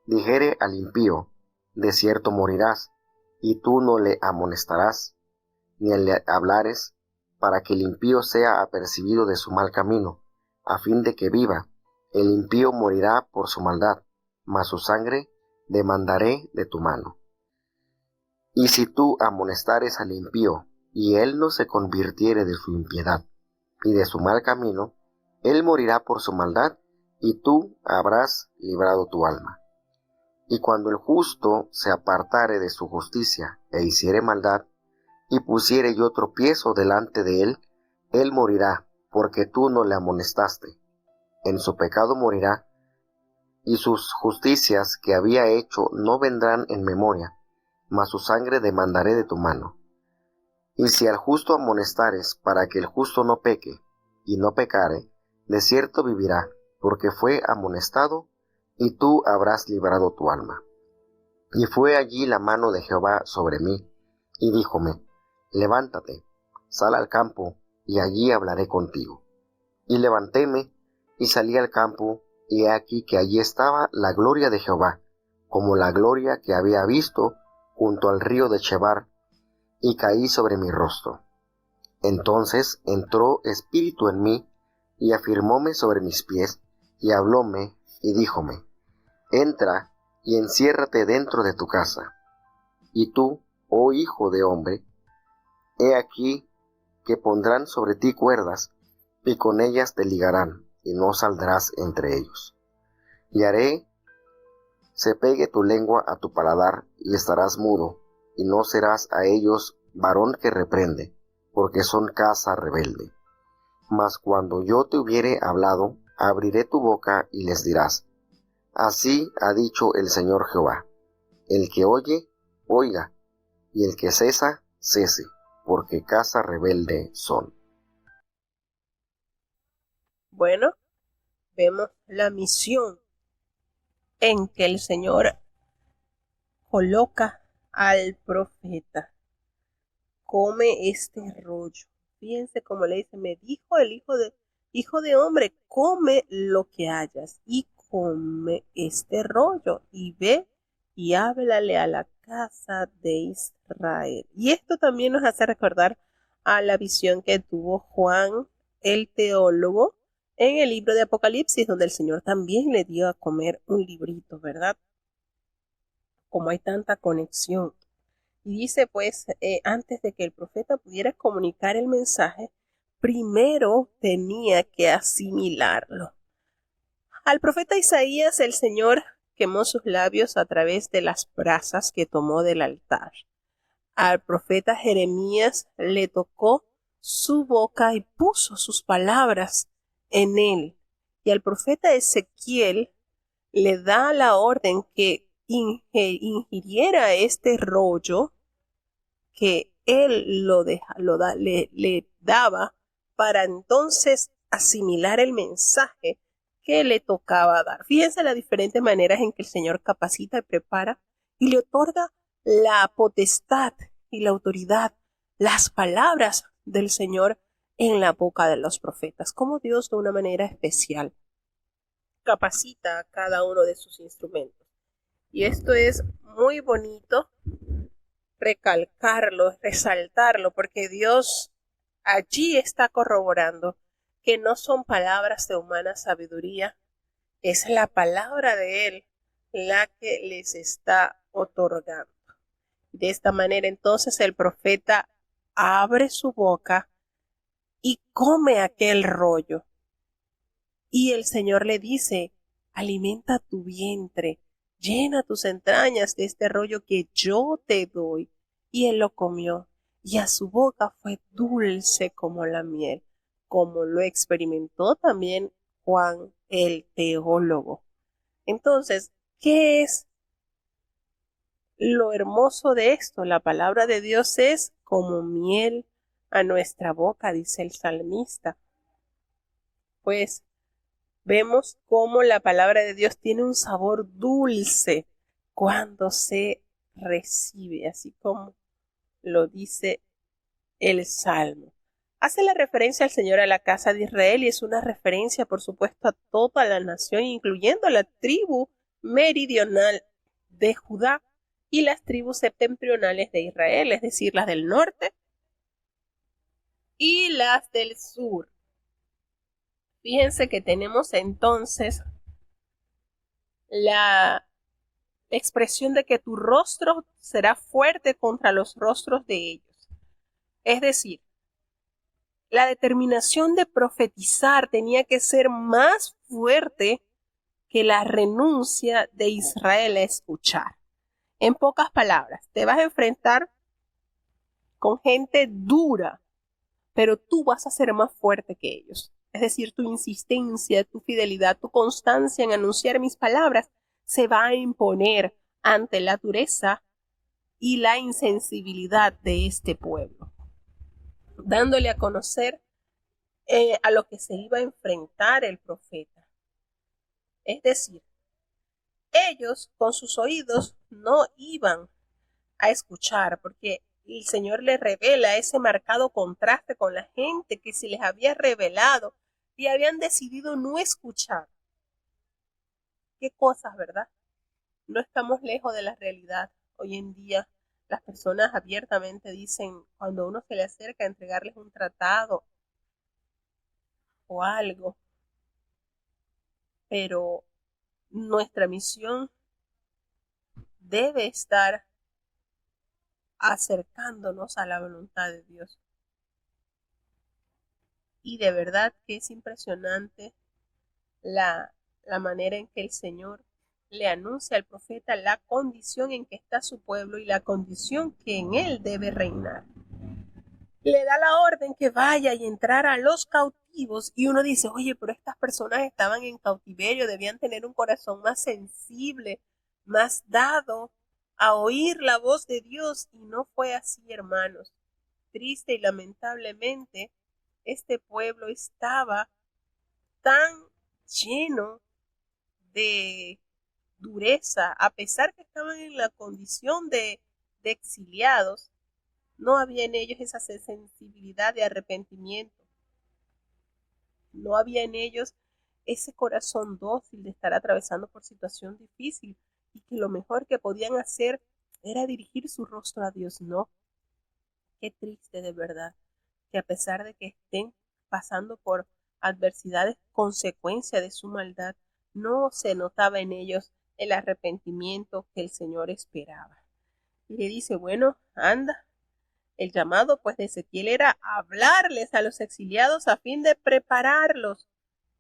dijere al impío, de cierto morirás, y tú no le amonestarás, ni le hablares, para que el impío sea apercibido de su mal camino, a fin de que viva. El impío morirá por su maldad, mas su sangre demandaré de tu mano. Y si tú amonestares al impío, y él no se convirtiere de su impiedad y de su mal camino, él morirá por su maldad, y tú habrás librado tu alma. Y cuando el justo se apartare de su justicia e hiciere maldad, y pusiere yo tropiezo delante de él, él morirá, porque tú no le amonestaste. En su pecado morirá, y sus justicias que había hecho no vendrán en memoria, mas su sangre demandaré de tu mano. Y si al justo amonestares para que el justo no peque, y no pecare, de cierto vivirá, porque fue amonestado, y tú habrás librado tu alma. Y fue allí la mano de Jehová sobre mí, y díjome, levántate, sal al campo, y allí hablaré contigo. Y levantéme, y salí al campo, y he aquí que allí estaba la gloria de Jehová, como la gloria que había visto junto al río de Chebar, y caí sobre mi rostro. Entonces entró espíritu en mí, y afirmóme sobre mis pies, y hablóme, y díjome, entra, y enciérrate dentro de tu casa. Y tú, oh hijo de hombre, he aquí que pondrán sobre ti cuerdas, y con ellas te ligarán, y no saldrás entre ellos. Y haré se pegue tu lengua a tu paladar, y estarás mudo, y no serás a ellos varón que reprende, porque son casa rebelde. Mas cuando yo te hubiere hablado, abriré tu boca y les dirás, así ha dicho el Señor Jehová, el que oye, oiga, y el que cesa, cese, porque casa rebelde son. Bueno, vemos la misión en que el Señor coloca al profeta. Come este rollo. Fíjense cómo le dice, me dijo el hijo de hombre, come lo que hayas y come este rollo y ve y háblale a la casa de Israel. Y esto también nos hace recordar a la visión que tuvo Juan el teólogo en el libro de Apocalipsis, donde el Señor también le dio a comer un librito, ¿verdad? Como hay tanta conexión. Y dice pues, antes de que el profeta pudiera comunicar el mensaje, primero tenía que asimilarlo. Al profeta Isaías el Señor quemó sus labios a través de las brasas que tomó del altar. Al profeta Jeremías le tocó su boca y puso sus palabras en él. Y al profeta Ezequiel le da la orden que ingiriera este rollo que él le daba para entonces asimilar el mensaje que le tocaba dar. Fíjense las diferentes maneras en que el Señor capacita y prepara y le otorga la potestad y la autoridad, las palabras del Señor en la boca de los profetas, como Dios de una manera especial capacita a cada uno de sus instrumentos. Y esto es muy bonito recalcarlo, resaltarlo, porque Dios allí está corroborando que no son palabras de humana sabiduría, es la palabra de Él la que les está otorgando. De esta manera entonces el profeta abre su boca y come aquel rollo. Y el Señor le dice, alimenta tu vientre, llena tus entrañas de este rollo que yo te doy. Y él lo comió, y a su boca fue dulce como la miel, como lo experimentó también Juan el teólogo. Entonces, ¿qué es lo hermoso de esto? La palabra de Dios es como miel a nuestra boca, dice el salmista. Pues vemos cómo la palabra de Dios tiene un sabor dulce cuando se recibe, así como lo dice el Salmo. Hace la referencia al Señor a la casa de Israel y es una referencia, por supuesto, a toda la nación, incluyendo la tribu meridional de Judá y las tribus septentrionales de Israel, es decir, las del norte y las del sur. Fíjense que tenemos entonces la expresión de que tu rostro será fuerte contra los rostros de ellos. Es decir, la determinación de profetizar tenía que ser más fuerte que la renuncia de Israel a escuchar. En pocas palabras, te vas a enfrentar con gente dura, pero tú vas a ser más fuerte que ellos. Es decir, tu insistencia, tu fidelidad, tu constancia en anunciar mis palabras se va a imponer ante la dureza y la insensibilidad de este pueblo, dándole a conocer a lo que se iba a enfrentar el profeta. Es decir, ellos con sus oídos no iban a escuchar, porque el Señor les revela ese marcado contraste con la gente que se les había revelado y habían decidido no escuchar. Qué cosas, ¿verdad? No estamos lejos de la realidad. Hoy en día las personas abiertamente dicen, cuando uno se le acerca a entregarles un tratado o algo, pero nuestra misión debe estar acercándonos a la voluntad de Dios. Y de verdad que es impresionante la manera en que el Señor le anuncia al profeta la condición en que está su pueblo y la condición que en él debe reinar. Le da la orden que vaya y entrar a los cautivos y uno dice, oye, pero estas personas estaban en cautiverio, debían tener un corazón más sensible, más dado a oír la voz de Dios, y no fue así, hermanos. Triste y lamentablemente, este pueblo estaba tan lleno de dureza, a pesar que estaban en la condición de exiliados, no había en ellos esa sensibilidad de arrepentimiento, no había en ellos ese corazón dócil de estar atravesando por situación difícil y que lo mejor que podían hacer era dirigir su rostro a Dios. No, qué triste de verdad, que a pesar de que estén pasando por adversidades, consecuencia de su maldad, no se notaba en ellos el arrepentimiento que el Señor esperaba. Y le dice, bueno, anda. El llamado pues de Ezequiel era hablarles a los exiliados a fin de prepararlos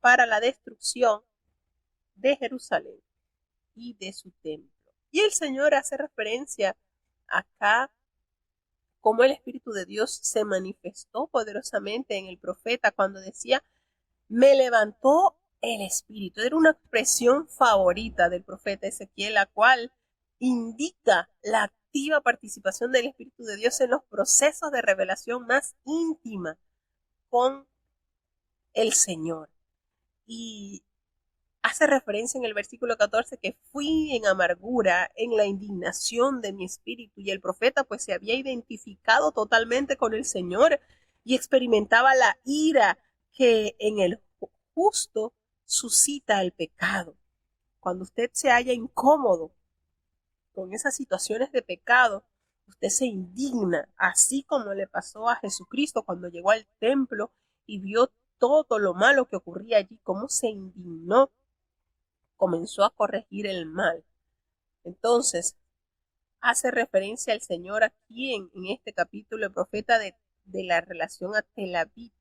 para la destrucción de Jerusalén. y de su templo. Y el Señor hace referencia acá cómo el Espíritu de Dios se manifestó poderosamente en el profeta cuando decía, me levantó el Espíritu. Era una expresión favorita del profeta Ezequiel, la cual indica la activa participación del Espíritu de Dios en los procesos de revelación más íntima con el Señor. Y hace referencia en el versículo 14 que fui en amargura, en la indignación de mi espíritu, y el profeta pues se había identificado totalmente con el Señor y experimentaba la ira que en el justo suscita el pecado. Cuando usted se halla incómodo con esas situaciones de pecado, usted se indigna, así como le pasó a Jesucristo cuando llegó al templo y vio todo lo malo que ocurría allí, cómo se indignó, comenzó a corregir el mal. Entonces, hace referencia al Señor aquí en este capítulo, el profeta de la relación a Tel Aviv,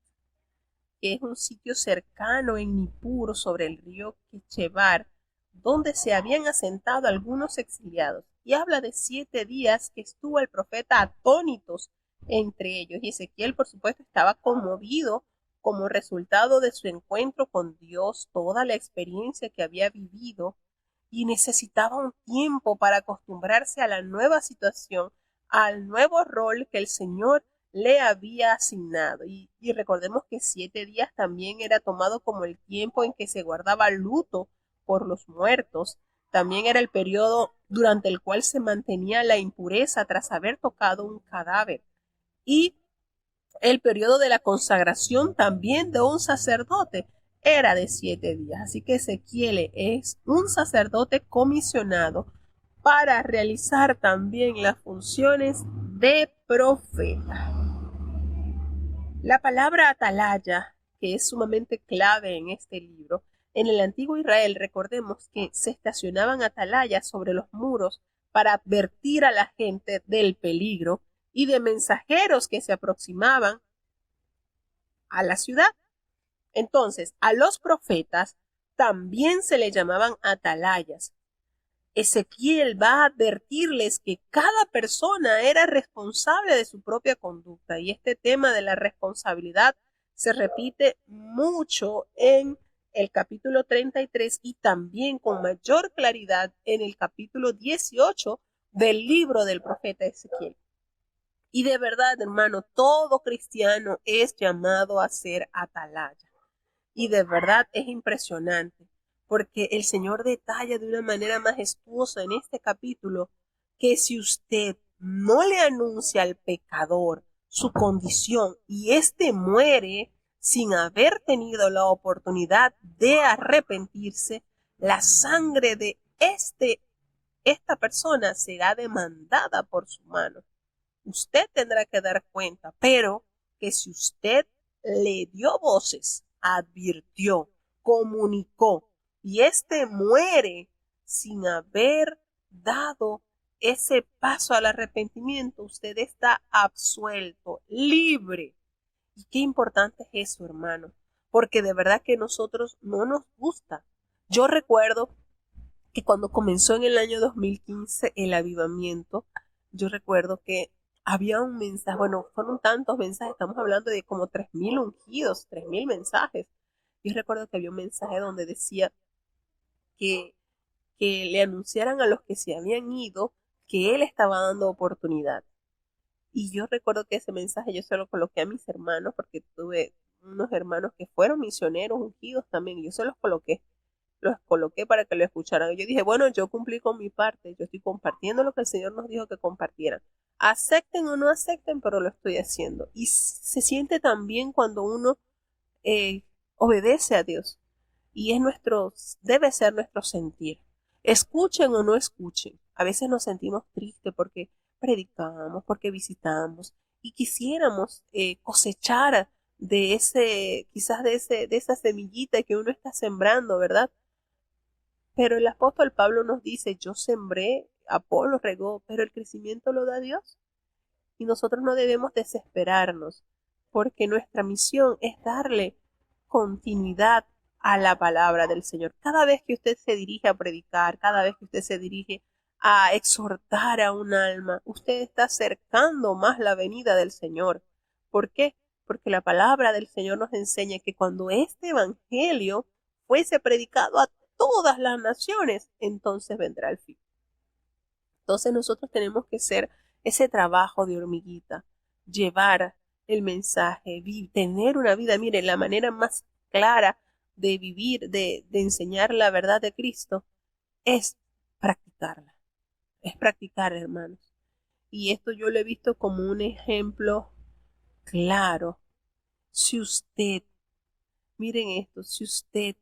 que es un sitio cercano en Nippur sobre el río Kechebar, donde se habían asentado algunos exiliados. Y habla de 7 días que estuvo el profeta atónitos entre ellos. Y Ezequiel, por supuesto, estaba conmovido como resultado de su encuentro con Dios, toda la experiencia que había vivido, y necesitaba un tiempo para acostumbrarse a la nueva situación, al nuevo rol que el Señor le había asignado. Y recordemos que 7 días también era tomado como el tiempo en que se guardaba luto por los muertos. También era el periodo durante el cual se mantenía la impureza tras haber tocado un cadáver. Y el periodo de la consagración también de un sacerdote era de 7 días. Así que Ezequiel es un sacerdote comisionado para realizar también las funciones de profeta. La palabra atalaya, que es sumamente clave en este libro, en el antiguo Israel recordemos que se estacionaban atalayas sobre los muros para advertir a la gente del peligro y de mensajeros que se aproximaban a la ciudad. Entonces, a los profetas también se le llamaban atalayas. Ezequiel va a advertirles que cada persona era responsable de su propia conducta, y este tema de la responsabilidad se repite mucho en el capítulo 33 y también con mayor claridad en el capítulo 18 del libro del profeta Ezequiel. Y de verdad, hermano, todo cristiano es llamado a ser atalaya. Y de verdad es impresionante, porque el Señor detalla de una manera majestuosa en este capítulo que si usted no le anuncia al pecador su condición y éste muere sin haber tenido la oportunidad de arrepentirse, la sangre de esta persona será demandada por su mano. Usted tendrá que dar cuenta, pero que si usted le dio voces, advirtió, comunicó, y éste muere sin haber dado ese paso al arrepentimiento, usted está absuelto, libre. Y qué importante es eso, hermano, porque de verdad que a nosotros no nos gusta. Yo recuerdo que cuando comenzó en el año 2015 el avivamiento, yo recuerdo que había un mensaje, bueno, fueron tantos mensajes, estamos hablando de como 3.000 ungidos, 3.000 mensajes. Yo recuerdo que había un mensaje donde decía que, que le anunciaran a los que se habían ido que él estaba dando oportunidad. Y yo recuerdo que ese mensaje yo se lo coloqué a mis hermanos, porque tuve unos hermanos que fueron misioneros ungidos también, y yo se los coloqué para que lo escucharan. Y yo dije, bueno, yo cumplí con mi parte, yo estoy compartiendo lo que el Señor nos dijo que compartieran. Acepten o no acepten, pero lo estoy haciendo. Y se siente tan bien cuando uno obedece a Dios. Y debe ser nuestro sentir. Escuchen o no escuchen. A veces nos sentimos tristes porque predicamos, porque visitamos y quisiéramos cosechar de quizás de esa semillita que uno está sembrando, ¿verdad? Pero el apóstol Pablo nos dice, yo sembré, Apolo regó, pero el crecimiento lo da Dios. Y nosotros no debemos desesperarnos, porque nuestra misión es darle continuidad a la palabra del Señor. Cada vez que usted se dirige a predicar, cada vez que usted se dirige a exhortar a un alma, usted está acercando más la venida del Señor. ¿Por qué? Porque la palabra del Señor nos enseña que cuando este evangelio fuese predicado a todas las naciones, entonces vendrá el fin. Entonces nosotros tenemos que hacer ese trabajo de hormiguita, llevar el mensaje, tener una vida. Mire, la manera más clara de vivir, de enseñar la verdad de Cristo, es practicarla. Es practicar, hermanos. Y esto yo lo he visto como un ejemplo claro. Si usted, miren esto, si usted,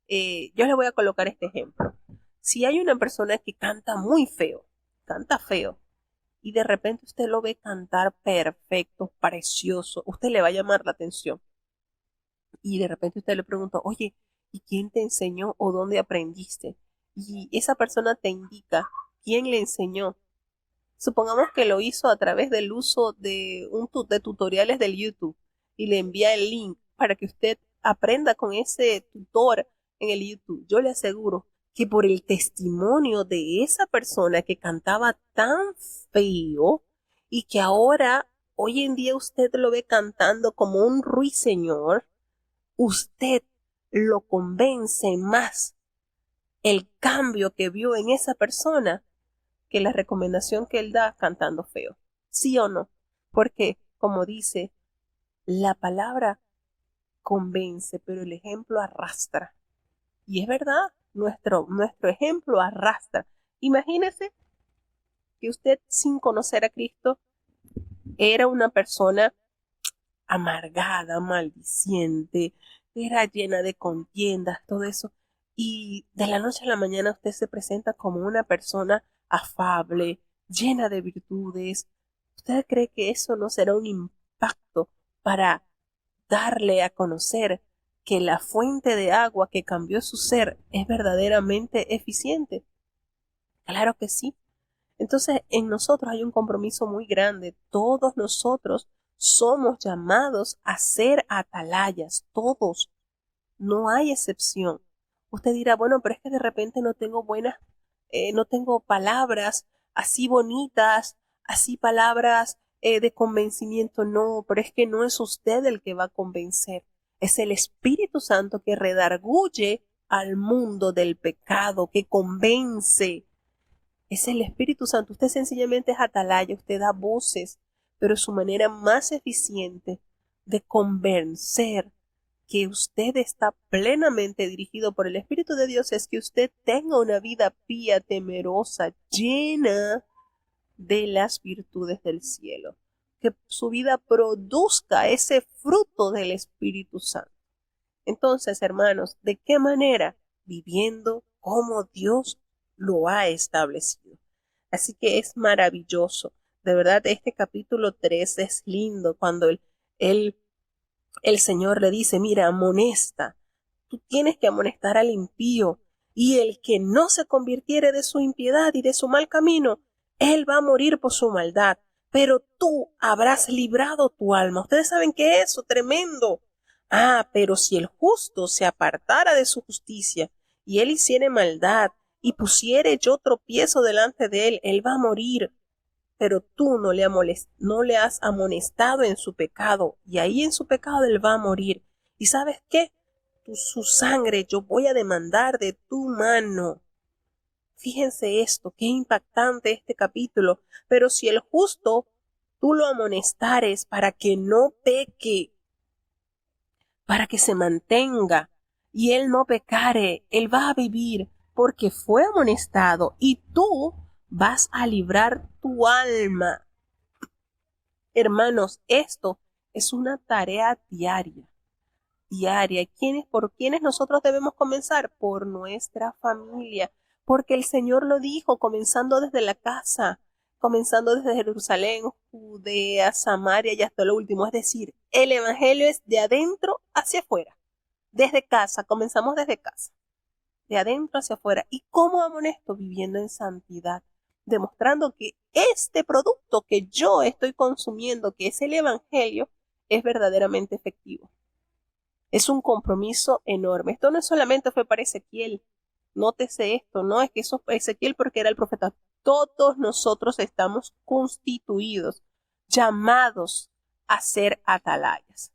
yo le voy a colocar este ejemplo. Si hay una persona que canta muy feo, canta feo, y de repente usted lo ve cantar perfecto, precioso, usted le va a llamar la atención. Y de repente usted le pregunta, oye, ¿y quién te enseñó o dónde aprendiste? Y esa persona te indica quién le enseñó. Supongamos que lo hizo a través del uso de tutoriales del YouTube y le envía el link para que usted aprenda con ese tutor en el YouTube. Yo le aseguro que por el testimonio de esa persona que cantaba tan feo y que ahora, hoy en día usted lo ve cantando como un ruiseñor, usted lo convence más el cambio que vio en esa persona que la recomendación que él da cantando feo. ¿Sí o no? Porque, como dice, la palabra convence, pero el ejemplo arrastra. Y es verdad, nuestro ejemplo arrastra. Imagínese que usted, sin conocer a Cristo, era una persona amargada, maldiciente, era llena de contiendas, todo eso. Y de la noche a la mañana usted se presenta como una persona afable, llena de virtudes. ¿Usted cree que eso no será un impacto para darle a conocer que la fuente de agua que cambió su ser es verdaderamente eficiente? Claro que sí. Entonces, en nosotros hay un compromiso muy grande. Todos nosotros somos llamados a ser atalayas, todos. No hay excepción. Usted dirá, bueno, pero es que de repente no tengo no tengo palabras así bonitas, así palabras de convencimiento. No, pero es que no es usted el que va a convencer. Es el Espíritu Santo que redarguye al mundo del pecado, que convence. Es el Espíritu Santo. Usted sencillamente es atalaya, usted da voces, pero su manera más eficiente de convencer que usted está plenamente dirigido por el Espíritu de Dios es que usted tenga una vida pía, temerosa, llena de las virtudes del cielo, que su vida produzca ese fruto del Espíritu Santo. Entonces, hermanos, ¿de qué manera? Viviendo como Dios lo ha establecido. Así que es maravilloso. De verdad, este capítulo 3 es lindo cuando el Señor le dice, mira, amonesta. Tú tienes que amonestar al impío, y el que no se convirtiere de su impiedad y de su mal camino, él va a morir por su maldad, pero tú habrás librado tu alma. Ustedes saben que eso, tremendo. Pero si el justo se apartara de su justicia, y él hiciere maldad, y pusiere yo tropiezo delante de él, él va a morir. Pero tú no le has amonestado en su pecado, y ahí en su pecado él va a morir. ¿Y sabes qué? Su sangre yo voy a demandar de tu mano. Fíjense esto, qué impactante este capítulo. Pero si el justo tú lo amonestares para que no peque, para que se mantenga, y él no pecare, él va a vivir porque fue amonestado, y tú vas a librar tu alma. Hermanos, esto es una tarea diaria. ¿Por quiénes nosotros debemos comenzar? Por nuestra familia, porque el Señor lo dijo, comenzando desde la casa, comenzando desde Jerusalén, Judea, Samaria y hasta lo último. Es decir, el Evangelio es de adentro hacia afuera. Desde casa, comenzamos desde casa, de adentro hacia afuera. ¿Y cómo amonesto? Viviendo en santidad, demostrando que este producto que yo estoy consumiendo, que es el Evangelio, es verdaderamente efectivo. Es un compromiso enorme. Esto no solamente fue para Ezequiel. Nótese esto, no es que eso fue Ezequiel porque era el profeta. Todos nosotros estamos constituidos, llamados a ser atalayas.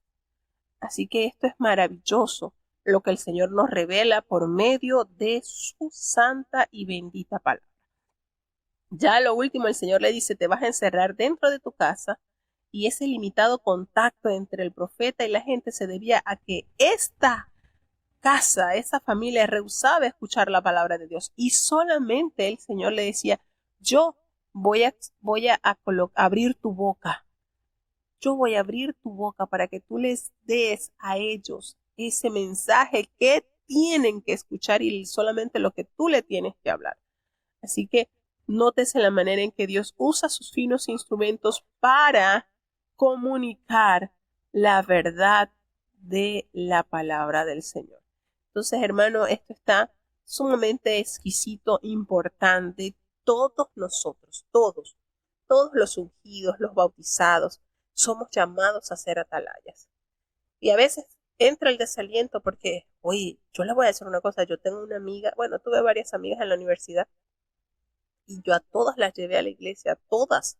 Así que esto es maravilloso, lo que el Señor nos revela por medio de su santa y bendita palabra. Ya lo último, el Señor le dice, te vas a encerrar dentro de tu casa, y ese limitado contacto entre el profeta y la gente se debía a que esta casa, esa familia rehusaba escuchar la palabra de Dios, y solamente el Señor le decía, yo voy a abrir tu boca. Yo voy a abrir tu boca para que tú les des a ellos ese mensaje que tienen que escuchar y solamente lo que tú le tienes que hablar. Así que nótese la manera en que Dios usa sus finos instrumentos para comunicar la verdad de la palabra del Señor. Entonces, hermano, esto está sumamente exquisito, importante. Todos nosotros, todos los ungidos, los bautizados, somos llamados a ser atalayas. Y a veces entra el desaliento porque, oye, yo le voy a decir una cosa, yo tengo una amiga, bueno, tuve varias amigas en la universidad y yo a todas las llevé a la iglesia, a todas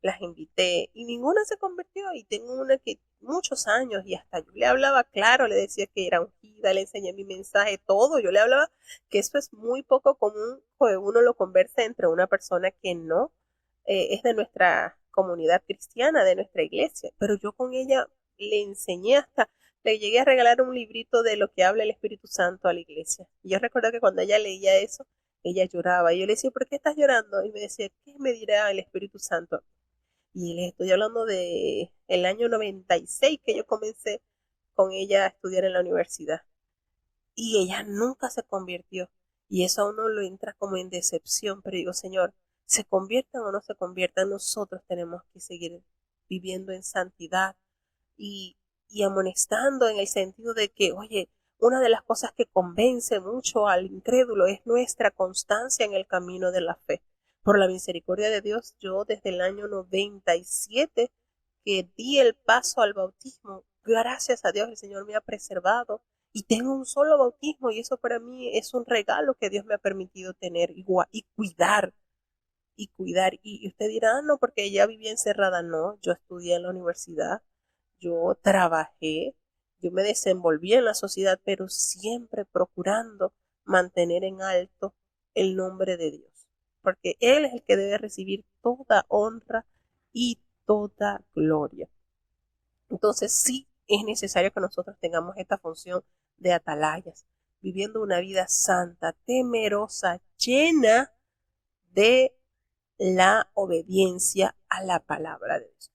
las invité y ninguna se convirtió, y tengo una que muchos años y hasta yo le hablaba claro, le decía que era ungida, le enseñé mi mensaje, todo, yo le hablaba que eso es muy poco común, que uno lo conversa entre una persona que no es de nuestra comunidad cristiana, de nuestra iglesia, pero yo con ella le enseñé hasta, le llegué a regalar un librito de lo que habla el Espíritu Santo a la iglesia. Y yo recuerdo que cuando ella leía eso, ella lloraba, y yo le decía, ¿por qué estás llorando? Y me decía, ¿qué me dirá el Espíritu Santo? Y les estoy hablando de el año 96 que yo comencé con ella a estudiar en la universidad. Y ella nunca se convirtió. Y eso a uno lo entra como en decepción. Pero digo, Señor, se conviertan o no se conviertan, nosotros tenemos que seguir viviendo en santidad y amonestando en el sentido de que, oye, una de las cosas que convence mucho al incrédulo es nuestra constancia en el camino de la fe. Por la misericordia de Dios, yo desde el año 97 que di el paso al bautismo, gracias a Dios el Señor me ha preservado y tengo un solo bautismo, y eso para mí es un regalo que Dios me ha permitido tener y cuidar. Y usted dirá, no, porque ella vivía encerrada. No, yo estudié en la universidad, yo trabajé, yo me desenvolví en la sociedad, pero siempre procurando mantener en alto el nombre de Dios, porque Él es el que debe recibir toda honra y toda gloria. Entonces sí es necesario que nosotros tengamos esta función de atalayas, viviendo una vida santa, temerosa, llena de la obediencia a la palabra de Dios.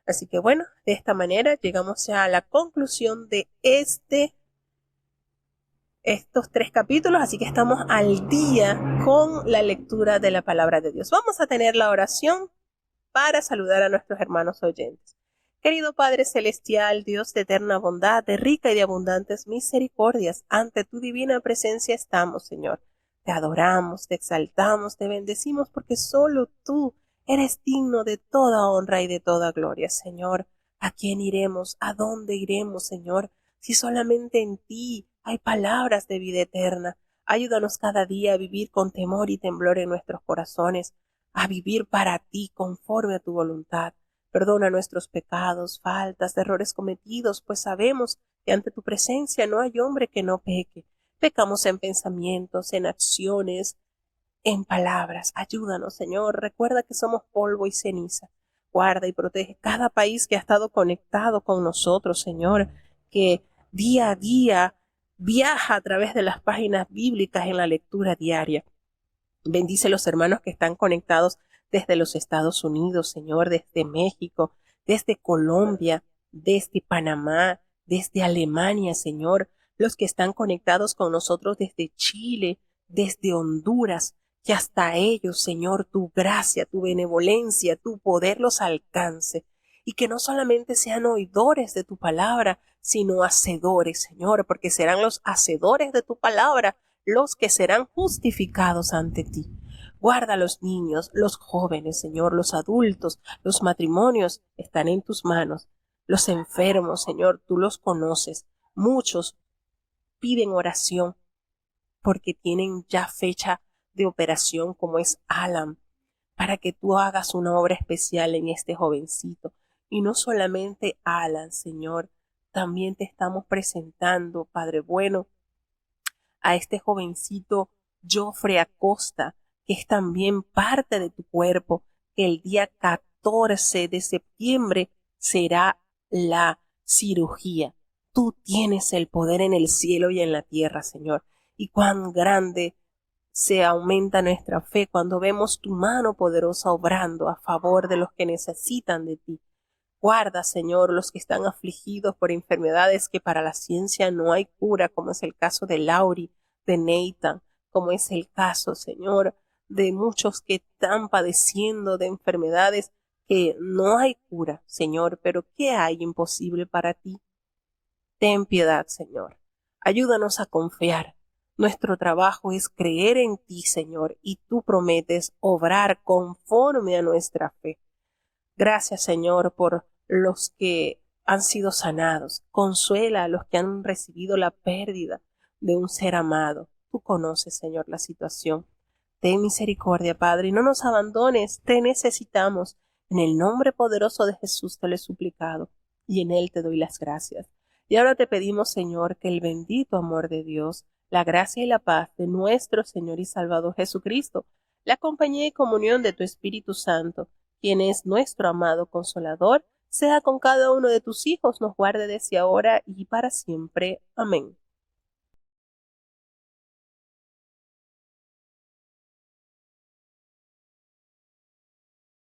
Así que bueno, de esta manera llegamos ya a la conclusión de estos 3 capítulos, así que estamos al día con la lectura de la palabra de Dios. Vamos a tener la oración para saludar a nuestros hermanos oyentes. Querido Padre Celestial, Dios de eterna bondad, de rica y de abundantes misericordias, ante tu divina presencia estamos, Señor. Te adoramos, te exaltamos, te bendecimos, porque solo tú eres digno de toda honra y de toda gloria, Señor. ¿A quién iremos? ¿A dónde iremos, Señor? Si solamente en ti hay palabras de vida eterna. Ayúdanos cada día a vivir con temor y temblor en nuestros corazones, a vivir para ti conforme a tu voluntad. Perdona nuestros pecados, faltas, errores cometidos, pues sabemos que ante tu presencia no hay hombre que no peque. Pecamos en pensamientos, en acciones, en palabras. Ayúdanos, Señor. Recuerda que somos polvo y ceniza. Guarda y protege cada país que ha estado conectado con nosotros, Señor, que día a día viaja a través de las páginas bíblicas en la lectura diaria. Bendice los hermanos que están conectados desde los Estados Unidos, Señor, desde México, desde Colombia, desde Panamá, desde Alemania, Señor, los que están conectados con nosotros desde Chile, desde Honduras, que hasta ellos, Señor, tu gracia, tu benevolencia, tu poder los alcance, y que no solamente sean oidores de tu palabra, sino hacedores, Señor, porque serán los hacedores de tu palabra los que serán justificados ante ti. Guarda a los niños, los jóvenes, Señor, los adultos, los matrimonios están en tus manos. Los enfermos, Señor, tú los conoces. Muchos piden oración porque tienen ya fecha de operación, como es Alan, para que tú hagas una obra especial en este jovencito. Y no solamente Alan, Señor, también te estamos presentando, Padre bueno, a este jovencito Jofre Acosta, que es también parte de tu cuerpo, que el día 14 de septiembre será la cirugía. Tú tienes el poder en el cielo y en la tierra, Señor. Y cuán grande se aumenta nuestra fe cuando vemos tu mano poderosa obrando a favor de los que necesitan de ti. Guarda, Señor, los que están afligidos por enfermedades que para la ciencia no hay cura, como es el caso de Lauri, de Nathan, como es el caso, Señor, de muchos que están padeciendo de enfermedades que no hay cura, Señor, pero ¿qué hay imposible para ti? Ten piedad, Señor. Ayúdanos a confiar. Nuestro trabajo es creer en ti, Señor, y tú prometes obrar conforme a nuestra fe. Gracias, Señor, por los que han sido sanados. Consuela a los que han recibido la pérdida de un ser amado. Tú conoces, Señor, la situación. Ten misericordia, Padre, y no nos abandones. Te necesitamos. En el nombre poderoso de Jesús te lo he suplicado, y en él te doy las gracias. Y ahora te pedimos, Señor, que el bendito amor de Dios, la gracia y la paz de nuestro Señor y Salvador Jesucristo, la compañía y comunión de tu Espíritu Santo, quien es nuestro amado Consolador, sea con cada uno de tus hijos, nos guarde desde ahora y para siempre. Amén.